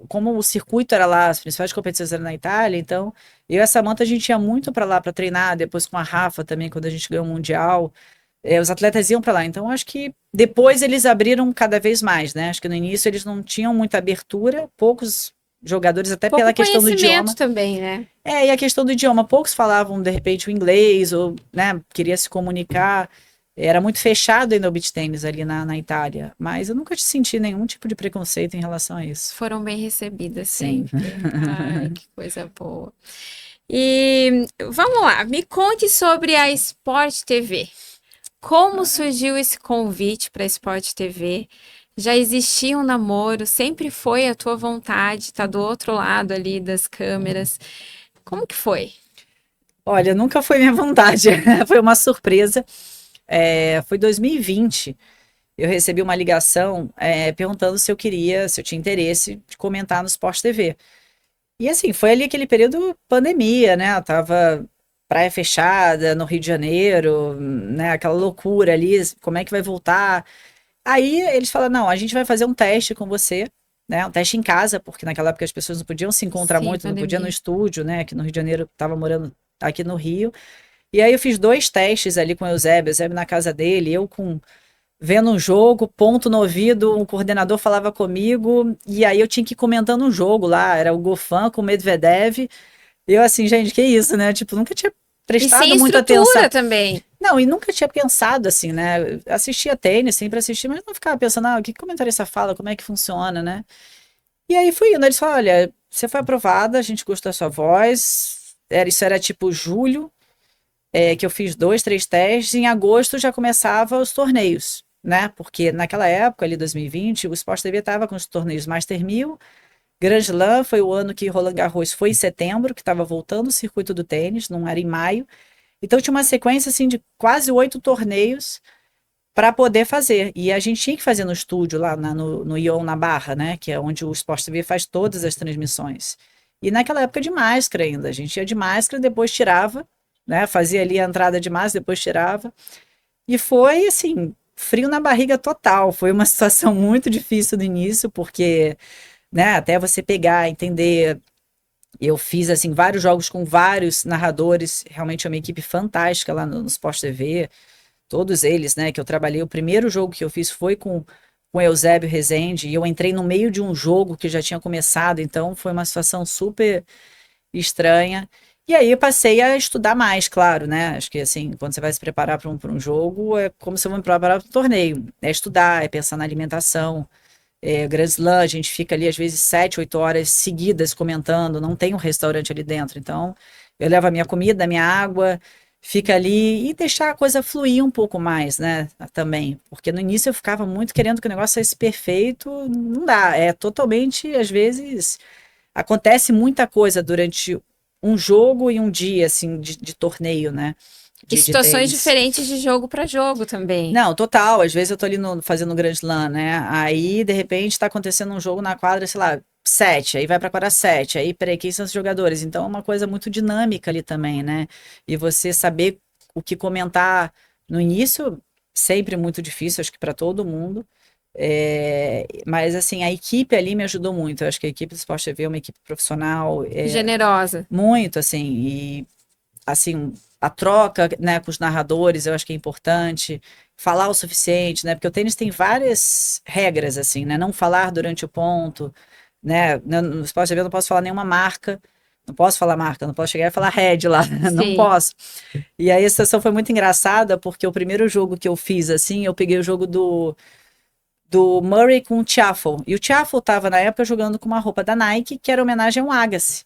Como o circuito era lá, as principais competições eram na Itália, então eu e a Samantha a gente ia muito para lá para treinar, depois com a Rafa também, quando a gente ganhou o Mundial, os atletas iam para lá. Então acho que depois eles abriram cada vez mais, né? Acho que no início eles não tinham muita abertura, poucos jogadores, até Pouco pela questão do conhecimento idioma. também, né? E a questão do idioma, poucos falavam de repente o inglês, ou, né, queria se comunicar. Era muito fechado ainda o beach tênis ali na Itália, mas eu nunca senti nenhum tipo de preconceito em relação a isso. Foram bem recebidas Sim. sempre. Ai, que coisa boa. E vamos lá, me conte sobre a Sport TV. Como surgiu esse convite para a Sport TV? Já existia um namoro? Sempre foi a tua vontade estar do outro lado ali das câmeras? Como que foi? Olha, nunca foi minha vontade, foi uma surpresa. Foi 2020, eu recebi uma ligação perguntando se eu queria, se eu tinha interesse de comentar no Sport TV. E assim, foi ali aquele período pandemia, né? Eu tava praia fechada no Rio de Janeiro, né? Aquela loucura ali, como é que vai voltar? Aí eles falaram, não, a gente vai fazer um teste com você, né? Um teste em casa, porque naquela época as pessoas não podiam se encontrar Sim, muito, não podiam no pandemia. estúdio, né? Aqui no Rio de Janeiro, tava morando aqui no Rio. E aí eu fiz 2 testes ali com o Eusébio na casa dele, eu com vendo um jogo, ponto no ouvido, um coordenador falava comigo, e aí eu tinha que ir comentando um jogo lá, era o Gofan com o Medvedev, e eu assim, gente, que isso, né? Tipo, nunca tinha E sem prestado muita atenção. estrutura também. Não, e nunca tinha pensado assim, né? Assistia tênis, sempre assisti, mas não ficava pensando, o que comentarista fala, como é que funciona, né? E aí fui indo, eles falaram, olha, você foi aprovada, a gente gostou da sua voz, isso era tipo julho, que eu fiz 2, 3 testes, em agosto já começava os torneios, né? Porque naquela época, ali 2020, o Sport TV estava com os torneios Master 1000, Grand Slam foi o ano que Roland Garros foi em setembro, que estava voltando o circuito do tênis, não era em maio. Então tinha uma sequência assim de quase 8 torneios para poder fazer. E a gente tinha que fazer no estúdio lá no Ion na Barra, né? Que é onde o Sport TV faz todas as transmissões. E naquela época de máscara ainda, a gente ia de máscara, depois tirava, né? Fazia ali a entrada de máscara, depois tirava. E foi assim, frio na barriga total. Foi uma situação muito difícil no início, porque, né, até você pegar, entender. Eu fiz assim vários jogos com vários narradores, realmente é uma equipe fantástica lá no Sport TV, todos eles, né, que eu trabalhei. O primeiro jogo que eu fiz foi com Eusébio Rezende, e eu entrei no meio de um jogo que já tinha começado, então foi uma situação super estranha. E aí eu passei a estudar mais, claro, né? Acho que assim, quando você vai se preparar para um jogo, é como se eu me preparar para um torneio. É estudar, é pensar na alimentação. Grand Slam, a gente fica ali às vezes 7, 8 horas seguidas comentando, não tem um restaurante ali dentro. Então, eu levo a minha comida, a minha água, fica ali e deixar a coisa fluir um pouco mais, né? Também. Porque no início eu ficava muito querendo que o negócio fosse perfeito, não dá. É totalmente, às vezes, acontece muita coisa durante um jogo e um dia, assim, de torneio, né? E De situações tênis. diferentes de jogo para jogo também. Não, total. Às vezes eu tô ali fazendo um Grand Slam, né? Aí, de repente, tá acontecendo um jogo na quadra, sei lá, 7, aí vai pra quadra 7, aí, peraí, quem são os jogadores? Então é uma coisa muito dinâmica ali também, né? E você saber o que comentar no início, sempre muito difícil, acho que para todo mundo. Mas assim, a equipe ali me ajudou muito. Eu acho que a equipe do Sport TV é uma equipe profissional, Generosa. muito, assim, e assim, a troca, né, com os narradores, eu acho que é importante, falar o suficiente, né, porque o tênis tem várias regras, assim, né, não falar durante o ponto, né, no Sport TV eu não posso falar nenhuma marca, Não posso falar marca, não posso chegar e falar Red lá, não Sim. posso. E aí a situação foi muito engraçada, porque o primeiro jogo que eu fiz, assim, eu peguei o jogo do Murray com o Tiafoe. E o Tiafoe tava, na época, jogando com uma roupa da Nike, que era homenagem ao Agassi.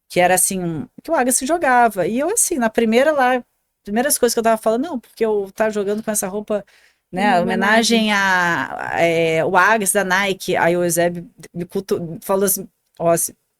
Que era, assim, que o Agassi jogava. E eu, assim, na primeira lá, primeiras coisas que eu tava falando, não, porque eu tava jogando com essa roupa, né, homenagem o Agassi da Nike. Aí o Eusébio falou assim, ó,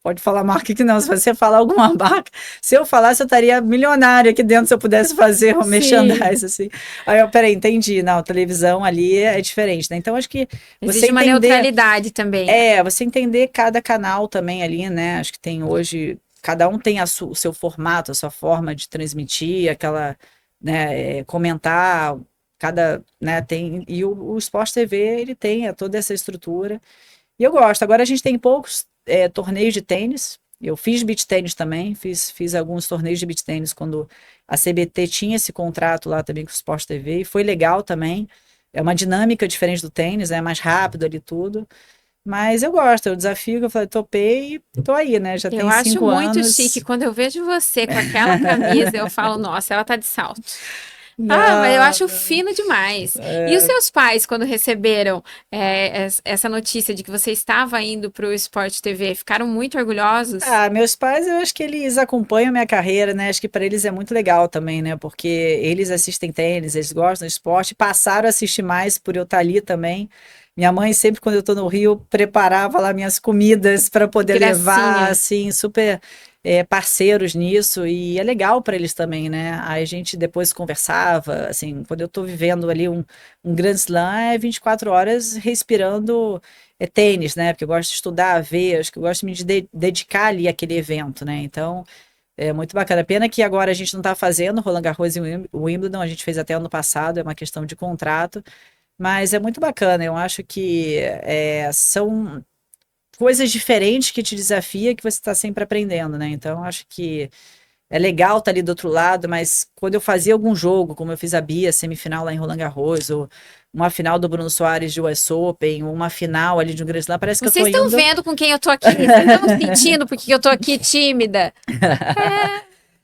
pode falar marca que não, se você falar alguma marca, se eu falasse eu estaria milionária aqui dentro se eu pudesse fazer um merchandise, assim. Aí eu, peraí, entendi, não, televisão ali é diferente, né? Então acho que você Existe uma entender, neutralidade também. você entender cada canal também ali, né? Acho que tem hoje, cada um tem o seu formato, a sua forma de transmitir, aquela, né, comentar, cada, né, tem, e o Sport TV, ele tem toda essa estrutura, e eu gosto. Agora a gente tem poucos torneios de tênis. Eu fiz beach tênis também, fiz alguns torneios de beach tênis quando a CBT tinha esse contrato lá também com o Sport TV, e foi legal também. É uma dinâmica diferente do tênis, é mais rápido ali tudo. Mas eu gosto, é o desafio que eu falei, topei e tô aí, né? Já Eu tem acho 5 muito anos. chique. Quando eu vejo você com aquela camisa, eu falo, nossa, ela tá de salto. Ah, mas eu Não, acho fino demais. E os seus pais, quando receberam essa notícia de que você estava indo para o Sport TV, ficaram muito orgulhosos? meus pais, eu acho que eles acompanham minha carreira, né? Acho que para eles é muito legal também, né? Porque eles assistem tênis, eles gostam do esporte, passaram a assistir mais por eu estar ali também. Minha mãe, sempre quando eu tô no Rio, preparava lá minhas comidas para poder levar, Gracinha. assim, super parceiros nisso. E é legal para eles também, né? Aí a gente depois conversava, assim, quando eu tô vivendo ali um Grand Slam, é 24 horas respirando tênis, né? Porque eu gosto de estudar, ver, acho que eu gosto de dedicar ali àquele evento, né? Então, é muito bacana. Pena que agora a gente não está fazendo Roland Garros e Wimbledon, a gente fez até ano passado, é uma questão de contrato, mas é muito bacana. Eu acho que são coisas diferentes que te desafia, que você está sempre aprendendo, né? Então, acho que é legal estar ali do outro lado, mas quando eu fazia algum jogo, como eu fiz a Bia, semifinal lá em Roland Garros, ou uma final do Bruno Soares de US Open, ou uma final ali de um Grand Slam, parece que eu tô Vocês estão indo. vendo com quem eu tô aqui? Vocês estão sentindo porque eu tô aqui tímida?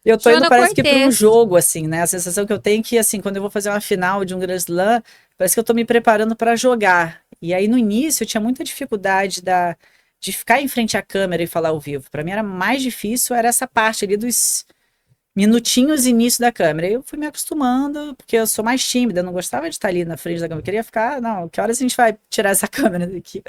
Eu tô indo, Joana parece que para um Cortez. jogo, assim, né? A sensação que eu tenho é que, assim, quando eu vou fazer uma final de um Grand Slam, parece que eu tô me preparando para jogar. E aí, no início, eu tinha muita dificuldade de ficar em frente à câmera e falar ao vivo. Para mim, era mais difícil, era essa parte ali dos minutinhos início da câmera. Eu fui me acostumando, porque eu sou mais tímida, eu não gostava de estar ali na frente da câmera. Eu queria ficar, não, que horas a gente vai tirar essa câmera daqui?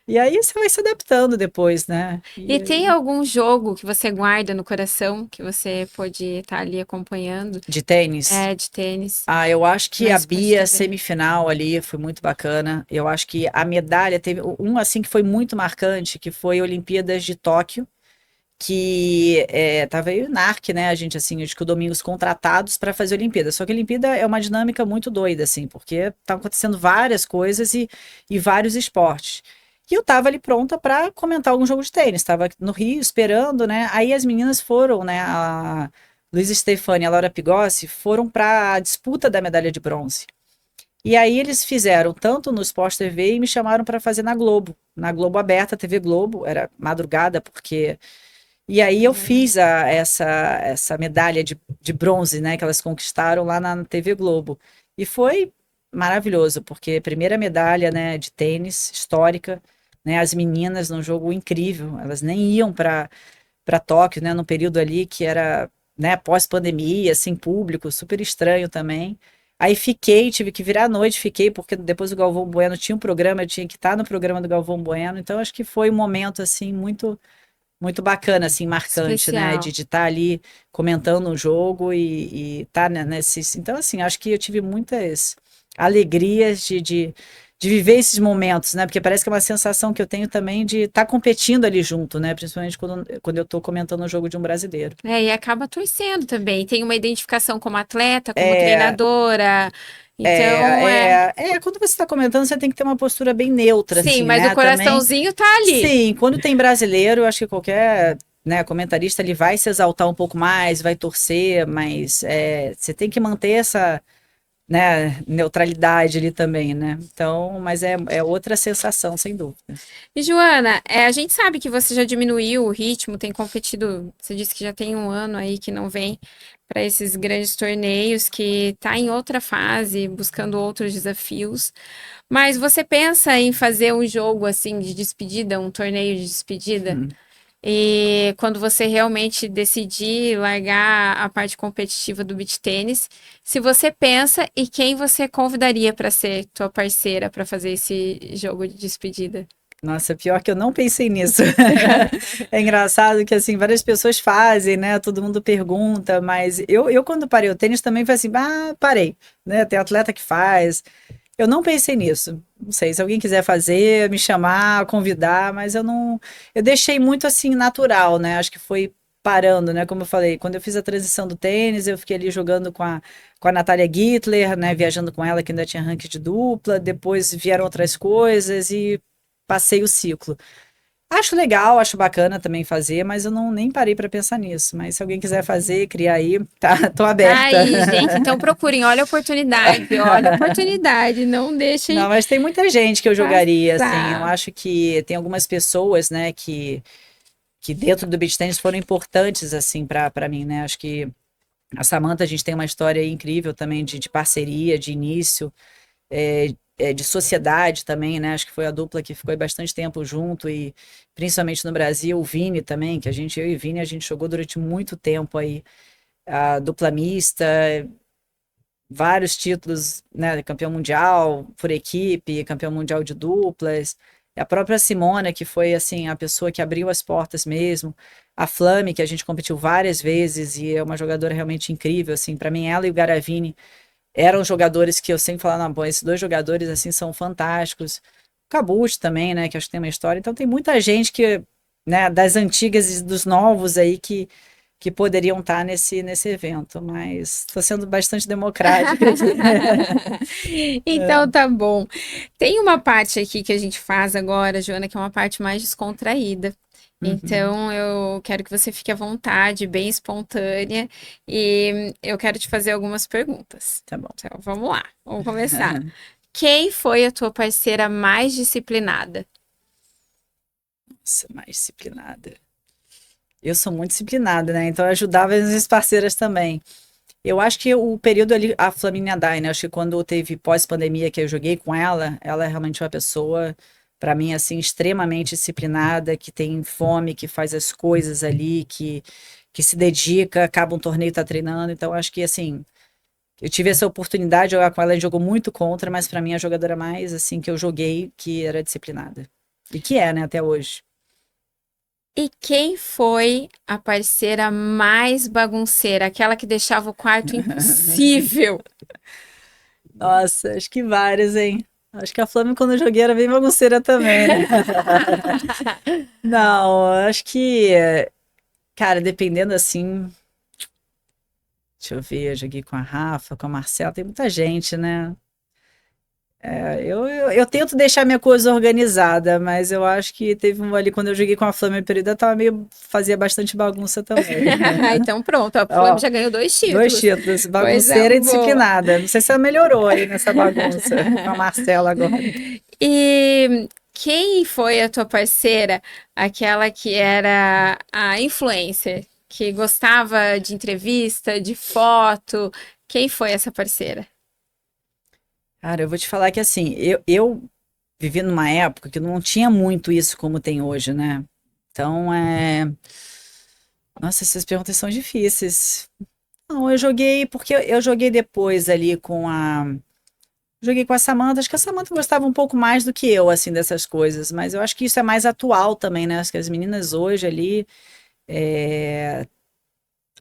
E aí você vai se adaptando depois, né? E tem algum jogo que você guarda no coração que você pode estar ali acompanhando? De tênis. De tênis, Eu acho que no a Sport Bia TV. semifinal ali foi muito bacana. Eu acho que a medalha teve assim que foi muito marcante, que foi Olimpíadas de Tóquio, que tava aí o NARC, né? A gente assim, acho que o Domingos contratados para fazer a Olimpíada. Só que a Olimpíada é uma dinâmica muito doida, assim, porque estavam acontecendo várias coisas e vários esportes. E eu tava ali pronta para comentar algum jogo de tênis. Estava no Rio esperando, né? Aí as meninas foram, né? A Luísa Stefani e a Laura Pigossi foram para a disputa da medalha de bronze. E aí eles fizeram tanto no Sport TV e me chamaram para fazer na Globo aberta, TV Globo, era madrugada, porque. E aí eu fiz essa medalha de bronze, né, que elas conquistaram lá na TV Globo. E foi maravilhoso, porque primeira medalha, né, de tênis histórica, né, as meninas num jogo incrível, elas nem iam para Tóquio, né, no período ali que era, né, pós-pandemia, sem público, super estranho também. Aí fiquei, tive que virar à noite, fiquei, porque depois o Galvão Bueno tinha um programa, eu tinha que estar no programa do Galvão Bueno, então acho que foi um momento, assim, muito bacana, assim, marcante, né, de Especial. estar ali comentando o jogo e estar nesses... Então, assim, acho que eu tive muitas alegrias de viver esses momentos, né? Porque parece que é uma sensação que eu tenho também de estar competindo ali junto, né? Principalmente quando eu estou comentando o jogo de um brasileiro. E acaba torcendo também. Tem uma identificação como atleta, como É, treinadora. Então, quando você está comentando, você tem que ter uma postura bem neutra, sim, assim, mas o né? Também, coraçãozinho tá ali. sim, quando tem brasileiro, eu acho que qualquer, né, comentarista, ele vai se exaltar um pouco mais, vai torcer, mas você tem que manter né, neutralidade ali também, né? Então, mas é outra sensação, sem dúvida. E Joana, a gente sabe que você já diminuiu o ritmo, tem competido, você disse que já tem um ano aí que não vem para esses grandes torneios, que está em outra fase, buscando outros desafios. Mas você pensa em fazer um jogo assim de despedida, um torneio de despedida? Hum. E quando você realmente decidir largar a parte competitiva do beach tênis, se você pensa e quem você convidaria para ser tua parceira para fazer esse jogo de despedida? Nossa, pior que eu não pensei nisso. É engraçado que, assim, várias pessoas fazem, né? Todo mundo pergunta, mas eu quando parei o tênis também foi assim, parei, né? Tem atleta que faz. Eu não pensei nisso. Não sei, se alguém quiser fazer, me chamar, convidar, mas eu não. Eu deixei muito assim natural, né? Acho que foi parando, né? Como eu falei, quando eu fiz a transição do tênis, eu fiquei ali jogando com a Natália Gittler, né? Viajando com ela, que ainda tinha ranking de dupla. Depois vieram outras coisas e passei o ciclo. Acho legal, acho bacana também fazer, mas eu não nem parei para pensar nisso. Mas se alguém quiser fazer, criar aí, tá, tô aberta. Aí, gente, então procurem, olha a oportunidade, não deixem Não, mas tem muita gente que eu jogaria, assim. Eu passar. acho que tem algumas pessoas, né, que dentro do beach tennis foram importantes, assim, para mim, né? Acho que a Samantha, a gente tem uma história aí incrível também de parceria, de início, de sociedade também, né? Acho que foi a dupla que ficou aí bastante tempo junto e principalmente no Brasil, o Vini também, que eu e o Vini, a gente jogou durante muito tempo aí, a dupla mista, vários títulos, né, campeão mundial por equipe, campeão mundial de duplas. A própria Simona, que foi assim a pessoa que abriu as portas mesmo. A Flame, que a gente competiu várias vezes e é uma jogadora realmente incrível, assim, para mim ela e o Garavini eram jogadores que eu sempre falava, não, bom, esses dois jogadores assim são fantásticos. O Cabucho também, né, que acho que tem uma história. Então tem muita gente que, né, das antigas e dos novos aí que poderiam estar nesse evento, mas estou sendo bastante democrática aqui. Então tá bom. Tem uma parte aqui que a gente faz agora, Joana, que é uma parte mais descontraída. Uhum, Então eu quero que você fique à vontade, bem espontânea, e eu quero te fazer algumas perguntas. tá bom. Então vamos lá, vamos começar. Quem foi a tua parceira mais disciplinada? Nossa, mais disciplinada. Eu sou muito disciplinada, né? Então eu ajudava as minhas parceiras também. Eu acho que o período ali, a Flaminia Dai, né? Acho que quando teve pós-pandemia que eu joguei com ela é realmente uma pessoa, para mim, assim, extremamente disciplinada, que tem fome, que faz as coisas ali, que se dedica, acaba um torneio, tá treinando. Então, acho que, assim, eu tive essa oportunidade de jogar com ela, a gente jogou muito contra, mas para mim a jogadora mais, assim, que eu joguei, que era disciplinada. E que é, né, até hoje. E quem foi a parceira mais bagunceira, aquela que deixava o quarto impossível? Nossa, acho que várias, hein? Acho que a Flamengo, quando eu joguei, era bem bagunceira também, né? Não, acho que, cara, dependendo assim. Deixa eu ver, eu joguei com a Rafa, com a Marcela, tem muita gente, né? Eu tento deixar minha coisa organizada, mas eu acho que teve um ali, quando eu joguei com a Flamengo, período, eu tava meio, fazia bastante bagunça também. Então pronto, a Fulham Ó, já ganhou dois dois títulos. títulos, Coisa bagunceira e boa. disciplinada. Não sei se ela melhorou aí nessa bagunça com a Marcela agora. E quem foi a tua parceira, aquela que era a influencer, que gostava de entrevista, de foto? Quem foi essa parceira? Cara, eu vou te falar que assim, eu vivi numa época que não tinha muito isso como tem hoje, né? Então, nossa, essas perguntas são difíceis. Não, eu joguei, porque eu joguei depois ali com a. Joguei com a Samantha, acho que a Samantha gostava um pouco mais do que eu, assim, dessas coisas, mas eu acho que isso é mais atual também, né? Acho que as meninas hoje ali. é,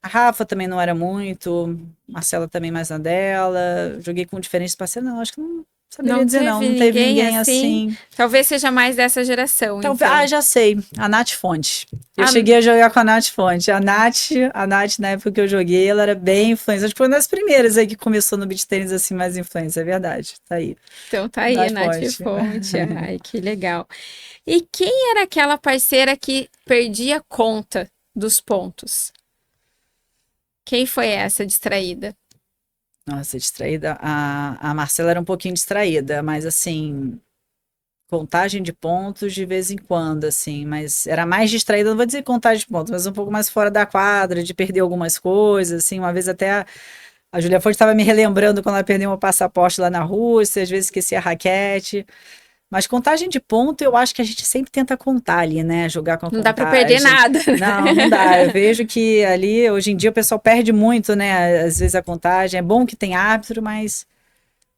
A Rafa também não era muito, Marcela também mais na dela. Joguei com diferentes parceiros, não, acho que não saberia Não dizer, não. teve Não teve ninguém ninguém assim? assim. Talvez seja mais dessa geração, Então, então. já sei, a Nath Fonte. Eu Ah, cheguei a jogar com a Nath Fonte. A Nath, na época que eu joguei, ela era bem influente. Acho que foi uma das primeiras aí que começou no beach tennis assim, mais influência, é verdade. Tá aí. então tá aí, a Nath Nath Fonte. Fonte. Ai, que legal. E quem era aquela parceira que perdia conta dos pontos? Quem foi essa distraída? Nossa, distraída. A Marcela era um pouquinho distraída, mas assim, contagem de pontos de vez em quando, assim, mas era mais distraída, não vou dizer contagem de pontos, mas um pouco mais fora da quadra, de perder algumas coisas, assim, uma vez até a Julia Fonte estava me relembrando quando ela perdeu meu passaporte lá na Rússia, às vezes esquecia a raquete, mas contagem de ponto eu acho que a gente sempre tenta contar ali, né, jogar com a Não dá para perder contagem. nada. Não, não dá, eu vejo que ali, hoje em dia, o pessoal perde muito, né, às vezes a contagem, é bom que tem árbitro, mas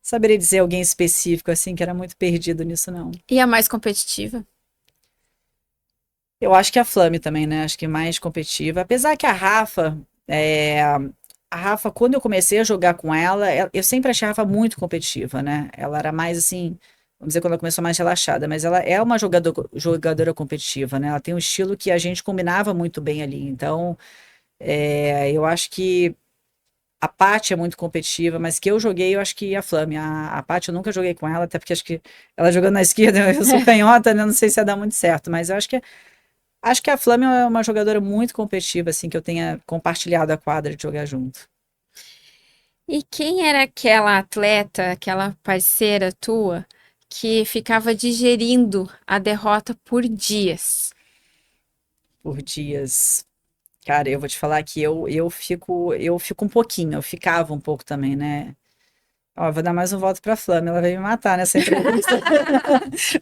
saberia dizer alguém específico, assim, que era muito perdido nisso, não. E a mais competitiva? Eu acho que a Flame também, né? Acho que mais competitiva. Apesar que a Rafa, quando eu comecei a jogar com ela, eu sempre achei a Rafa muito competitiva, né? Ela era mais assim, vamos dizer, quando ela começou mais relaxada, mas ela é uma jogadora competitiva, né? Ela tem um estilo que a gente combinava muito bem ali. Então, eu acho que a Paty é muito competitiva, mas que eu joguei, eu acho que a Flame. A Paty eu nunca joguei com ela, até porque acho que ela jogando na esquerda, eu sou canhota, né? Não sei se ia dar muito certo, mas eu acho que a Flame é uma jogadora muito competitiva, assim, que eu tenha compartilhado a quadra de jogar junto. E quem era aquela atleta, aquela parceira tua, que ficava digerindo a derrota por dias? Por dias. Cara, eu vou te falar que eu fico um pouquinho, eu ficava um pouco também, né? Ó, eu vou dar mais um voto pra Flame, ela veio me matar nessa entrevista.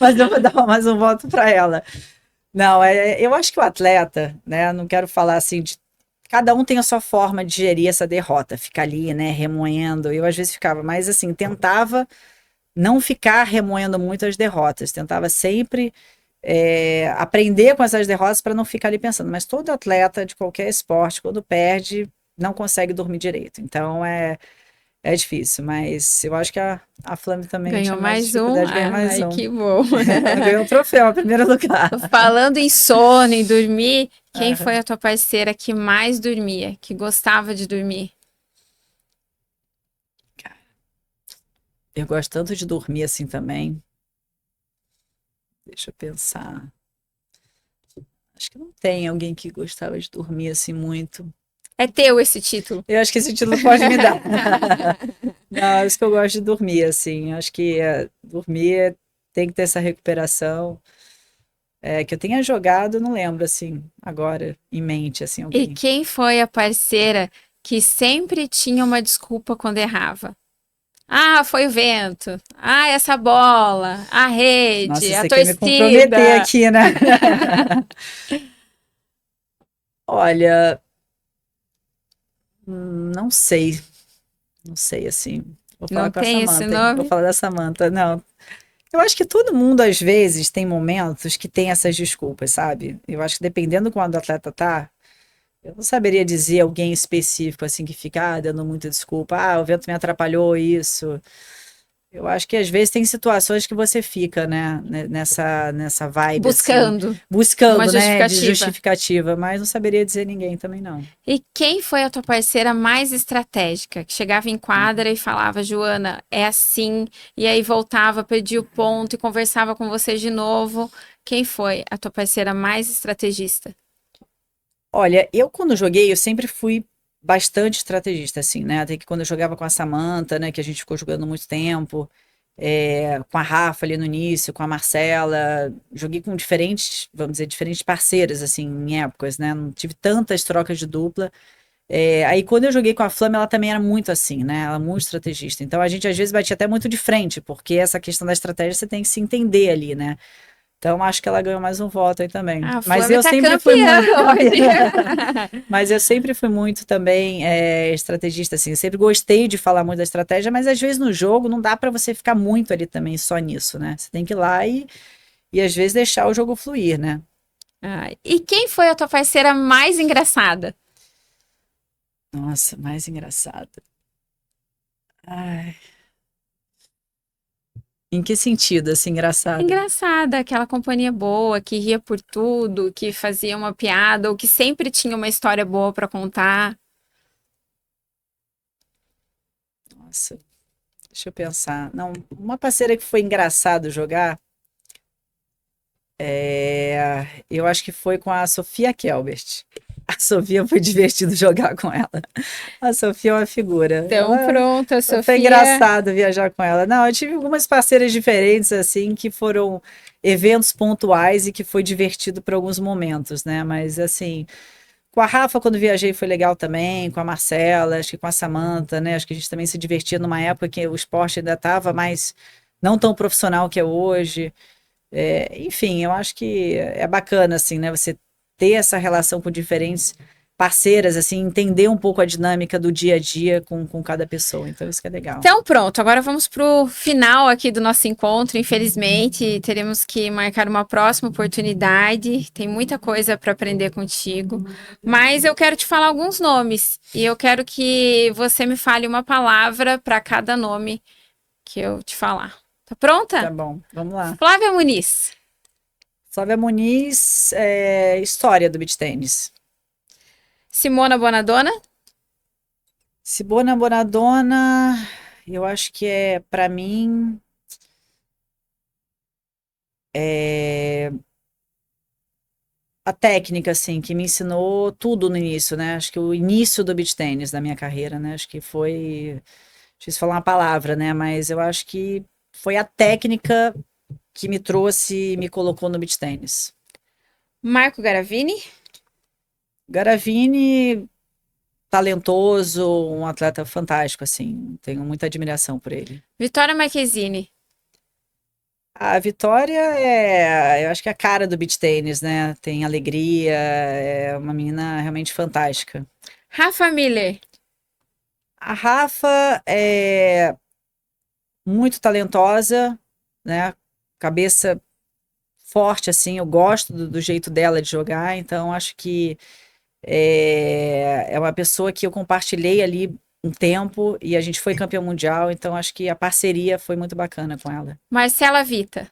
Mas eu vou dar mais um voto pra ela. Não, eu acho que o atleta, né? Não quero falar assim de. Cada um tem a sua forma de gerir essa derrota, ficar ali, né, remoendo. Eu às vezes ficava, mas assim, tentava não ficar remoendo muito as derrotas, tentava sempre aprender com essas derrotas para não ficar ali pensando. Mas todo atleta de qualquer esporte, quando perde, não consegue dormir direito. Então é difícil, mas eu acho que a Flamengo também Ganhou tinha mais mais um? dificuldade de ganhar mais Ai, um. que bom. Ela ganhou o troféu, em primeiro lugar. Falando em sono, em dormir, quem foi Aham. a tua parceira que mais dormia, que gostava de dormir? Eu gosto tanto de dormir assim também. Deixa eu pensar. Acho que não tem alguém que gostava de dormir assim muito. É teu esse título. Eu acho que esse título pode me dar. Não, é isso que eu gosto de dormir, assim. Acho que dormir tem que ter essa recuperação. Que eu tenha jogado, não lembro, assim, agora, em mente, assim, E alguém. quem foi a parceira que sempre tinha uma desculpa quando errava? Ah, foi o vento. Ah, essa bola. A rede, Nossa, a você quer me comprometer torcida. aqui, né? Olha, não sei. Não sei, assim. Vou Não falar com a tem esse Samantha, hein? Vou nome? falar da Samantha. Não, eu acho que todo mundo, às vezes, tem momentos que tem essas desculpas, sabe? Eu acho que dependendo quando o atleta tá, eu não saberia dizer alguém específico, assim, que fica dando muita desculpa. Ah, o vento me atrapalhou, isso. Eu acho que às vezes tem situações que você fica, né, nessa vibe, assim, Buscando uma buscando, né, de justificativa. justificativa, mas não saberia dizer ninguém também, não. E quem foi a tua parceira mais estratégica? Que chegava em quadra e falava, Joana, é assim, e aí voltava, perdia o ponto e conversava com você de novo. Quem foi a tua parceira mais estrategista? Olha, eu quando joguei, eu sempre fui bastante estrategista, assim, né? Até que quando eu jogava com a Samantha, né, que a gente ficou jogando muito tempo, com a Rafa ali no início, com a Marcela, joguei com diferentes, vamos dizer, diferentes parceiras, assim, em épocas, né? Não tive tantas trocas de dupla. Aí quando eu joguei com a Flame, ela também era muito assim, né? Ela é muito estrategista. Então a gente às vezes batia até muito de frente, porque essa questão da estratégia você tem que se entender ali, né? Então acho que ela ganhou mais um voto aí também. A Mas Flávia eu tá sempre fui campeã muito. hoje. Mas eu sempre fui muito também estrategista, assim. Eu sempre gostei de falar muito da estratégia, mas às vezes no jogo não dá para você ficar muito ali também só nisso, né? Você tem que ir lá e às vezes deixar o jogo fluir, né? E quem foi a tua parceira mais engraçada? Nossa, mais engraçado. Ai, em que sentido, assim, engraçado? Engraçada, aquela companhia boa, que ria por tudo, que fazia uma piada, ou que sempre tinha uma história boa pra contar. Nossa, deixa eu pensar. Não, uma parceira que foi engraçado jogar, eu acho que foi com a Sofia Kelbert. A Sofia foi divertido jogar com ela. A Sofia é uma figura. Então, pronto, a Foi Sofia. engraçado viajar com ela. Não, eu tive algumas parceiras diferentes, assim, que foram eventos pontuais e que foi divertido por alguns momentos, né? Mas, assim, com a Rafa, quando viajei, foi legal também. Com a Marcela, acho que com a Samantha, né? Acho que a gente também se divertia numa época que o esporte ainda estava mais não tão profissional que é hoje. Enfim, eu acho que é bacana, assim, né? Você ter essa relação com diferentes parceiras, assim, entender um pouco a dinâmica do dia a dia com cada pessoa. Então, isso que é legal. Então, pronto, agora vamos para o final aqui do nosso encontro. Infelizmente, teremos que marcar uma próxima oportunidade. Tem muita coisa para aprender contigo, mas eu quero te falar alguns nomes e eu quero que você me fale uma palavra para cada nome que eu te falar. Tá Tá pronta? bom, vamos lá. Flávia Muniz, Flávia Muniz, história do beach tênis. Simona Bonadonna, Sibona Bonadonna, eu acho que para mim, é, a técnica, assim, que me ensinou tudo no início, né? Acho que o início do beach tênis da minha carreira, né? Acho que foi, difícil falar uma palavra, né? Mas eu acho que foi a técnica que me trouxe e me colocou no beach tênis. Marco Garavini, Garavini, talentoso, um atleta fantástico, assim, tenho muita admiração por ele. Vitória Marquezine, A Vitória eu acho que é a cara do beach tênis, né? Tem alegria, é uma menina realmente fantástica. Rafa Miller, A Rafa é muito talentosa, né? Cabeça forte, assim, eu gosto do jeito dela de jogar, então acho que é uma pessoa que eu compartilhei ali um tempo e a gente foi campeão mundial, então acho que a parceria foi muito bacana com ela. Marcela Vita,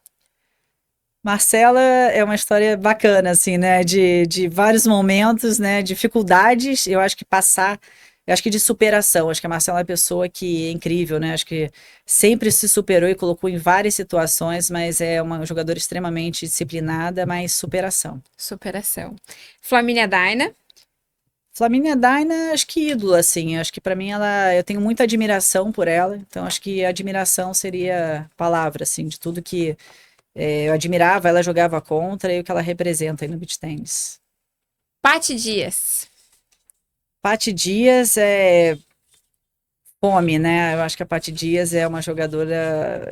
Marcela é uma história bacana, assim, né? De vários momentos, né? Dificuldades, eu acho que passar, eu acho que de superação. Acho que a Marcela é uma pessoa que é incrível, né? Acho que sempre se superou e colocou em várias situações, mas é uma jogadora extremamente disciplinada, mas superação. superação. Flamínia Daina, Flaminia Daina, acho que ídolo, assim. Acho que para mim eu tenho muita admiração por ela, então acho que admiração seria a palavra, assim, de tudo que eu admirava, ela jogava contra e o que ela representa aí no beach tennis. Paty Dias, Paty Dias é fome, né? Eu acho que a Paty Dias é uma jogadora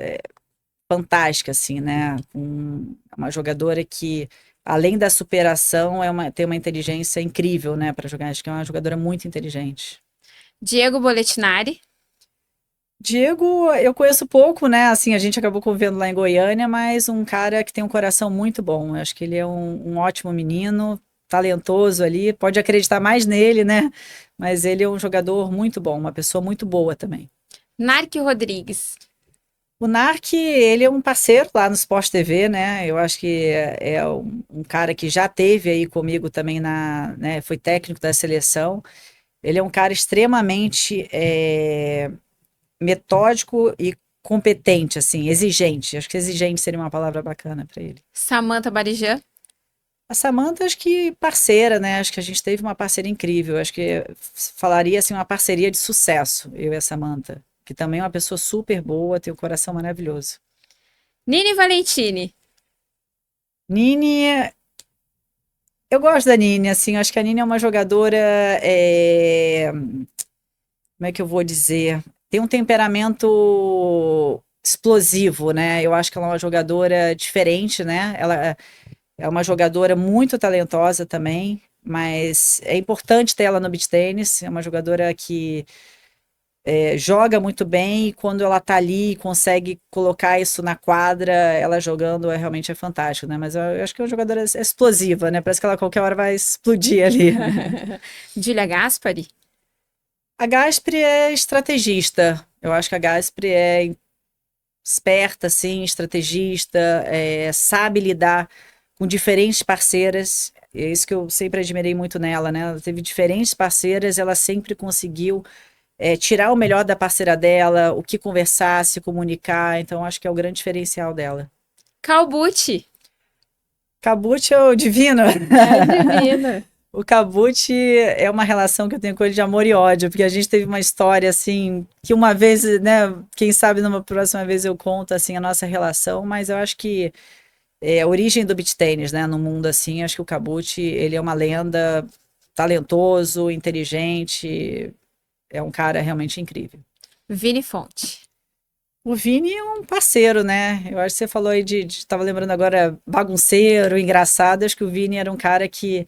fantástica, assim, né? Uma jogadora que, além da superação, tem uma inteligência incrível, né, para jogar. Acho que é uma jogadora muito inteligente. Diego Bolettinari, Diego, eu conheço pouco, né? Assim, a gente acabou convivendo lá em Goiânia, mas um cara que tem um coração muito bom. Eu acho que ele é um ótimo menino, talentoso ali, pode acreditar mais nele, né? Mas ele é um jogador muito bom, uma pessoa muito boa também. Narc Rodrigues, O Narc, ele é um parceiro lá no Sport TV, né? Eu acho que é um cara que já teve aí comigo também né? Foi técnico da seleção. Ele é um cara extremamente metódico e competente, assim, exigente. Acho que exigente seria uma palavra bacana para ele. Samantha Barijan, A Samantha, acho que parceira, né? Acho que a gente teve uma parceria incrível. Acho que falaria assim uma parceria de sucesso, eu e a Samantha, que também é uma pessoa super boa, tem um coração maravilhoso. Nini Valentini, Nini, eu gosto da Nini, assim, acho que a Nini é uma jogadora, como é que eu vou dizer? Tem um temperamento explosivo, né? Eu acho que ela é uma jogadora diferente, né? Ela é uma jogadora muito talentosa também, mas é importante ter ela no beach tennis. É uma jogadora que joga muito bem e quando ela tá ali e consegue colocar isso na quadra, ela jogando realmente é fantástico, né? Mas eu acho que é uma jogadora explosiva, né? Parece que ela a qualquer hora vai explodir ali. Julia Gaspari, A Gaspre é estrategista. Eu acho que a Gaspre é esperta, assim, estrategista, sabe lidar com diferentes parceiras. É isso que eu sempre admirei muito nela, né? Ela teve diferentes parceiras, ela sempre conseguiu tirar o melhor da parceira dela, o que conversar, se comunicar. Então, acho que é o grande diferencial dela. Calbucci, Cabucci é o divino. é divino. O Cabucci é uma relação que eu tenho com ele de amor e ódio, porque a gente teve uma história assim, que uma vez, né, quem sabe numa próxima vez eu conto assim a nossa relação, mas eu acho que a origem do beach tennis, né, no mundo assim, acho que o Cabucci, ele é uma lenda, talentoso, inteligente, é um cara realmente incrível. Vini Fonte. O Vini é um parceiro, né? Eu acho que você falou aí tava lembrando agora, bagunceiro, engraçado. Acho que o Vini era um cara que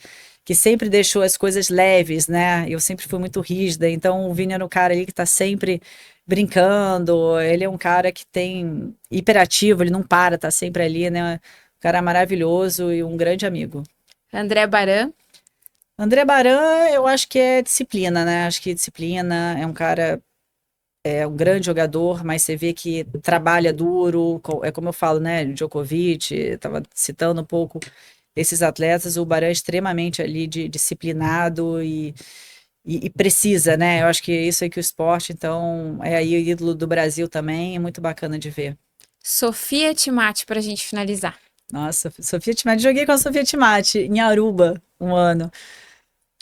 sempre deixou as coisas leves, né? Eu sempre fui muito rígida, então o Vini era um cara ali que tá sempre brincando. Ele é um cara que tem hiperativo, ele não para, tá sempre ali, né? Um cara maravilhoso e um grande amigo. André Baran. André Baran, eu acho que é disciplina, né? Acho que disciplina é um cara um grande jogador, mas você vê que trabalha duro, é como eu falo, né? Djokovic, estava citando um pouco esses atletas, o Baran é extremamente ali disciplinado e precisa, né? Eu acho que isso aí que o esporte, então, é aí o ídolo do Brasil também, é muito bacana de ver. Sofia Timati, para a gente finalizar. Nossa, Sofia Timati, joguei com a Sofia Timati em Aruba um ano.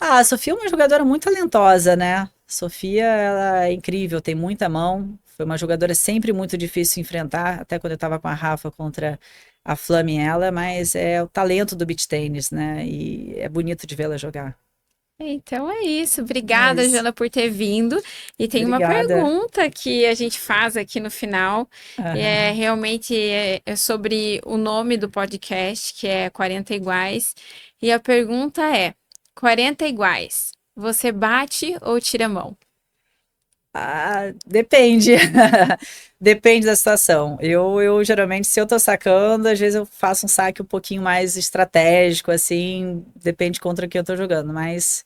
Ah, a Sofia é uma jogadora muito talentosa, né? Sofia, ela é incrível, tem muita mão. Foi uma jogadora sempre muito difícil de enfrentar, até quando eu estava com a Rafa contra a Flame ela, mas é o talento do beach tennis, né? E é bonito de vê-la jogar. Então é isso. É Obrigada, isso. Jana, por ter vindo. E tem uma Obrigada. pergunta que a gente faz aqui no final. É Aham. realmente é sobre o nome do podcast, que é 40 Iguais. E a pergunta é: 40 iguais, você bate ou tira a mão? Ah, depende. Depende da situação. Eu geralmente, se eu tô sacando, às vezes eu faço um saque um pouquinho mais estratégico, assim, depende contra quem eu tô jogando, mas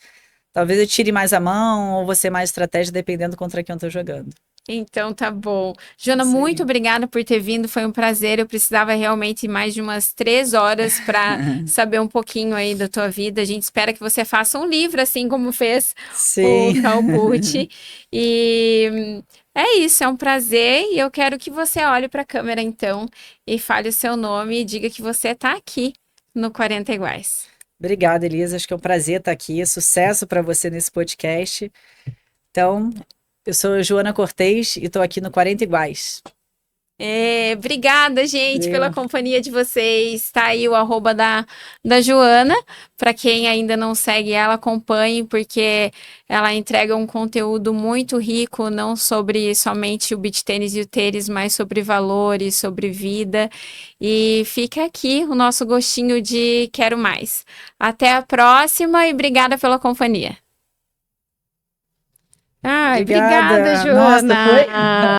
talvez eu tire mais a mão ou você mais estratégia, dependendo contra quem eu tô jogando. Então tá bom. Jana, Isso muito aí. obrigada por ter vindo. Foi um prazer. Eu precisava realmente mais de umas 3 horas para saber um pouquinho aí da tua vida. A gente espera que você faça um livro, assim como fez o Sim. Calbucci. E é isso, é um prazer. E eu quero que você olhe para a câmera então e fale o seu nome e diga que você está aqui no 40 Iguais. Obrigada, Elisa. Acho que é um prazer estar aqui. Sucesso para você nesse podcast. Então, eu sou Joana Cortez e estou aqui no 40 Iguais. Obrigada, gente, pela Valeu. companhia de vocês. Tá aí o arroba da Joana. Para quem ainda não segue ela, acompanhe, porque ela entrega um conteúdo muito rico, não sobre somente o beach tênis e o tênis, mas sobre valores, sobre vida. E fica aqui o nosso gostinho de quero mais. Até a próxima e obrigada pela companhia. Ai, obrigada, Obrigada. Nossa, foi. Joana.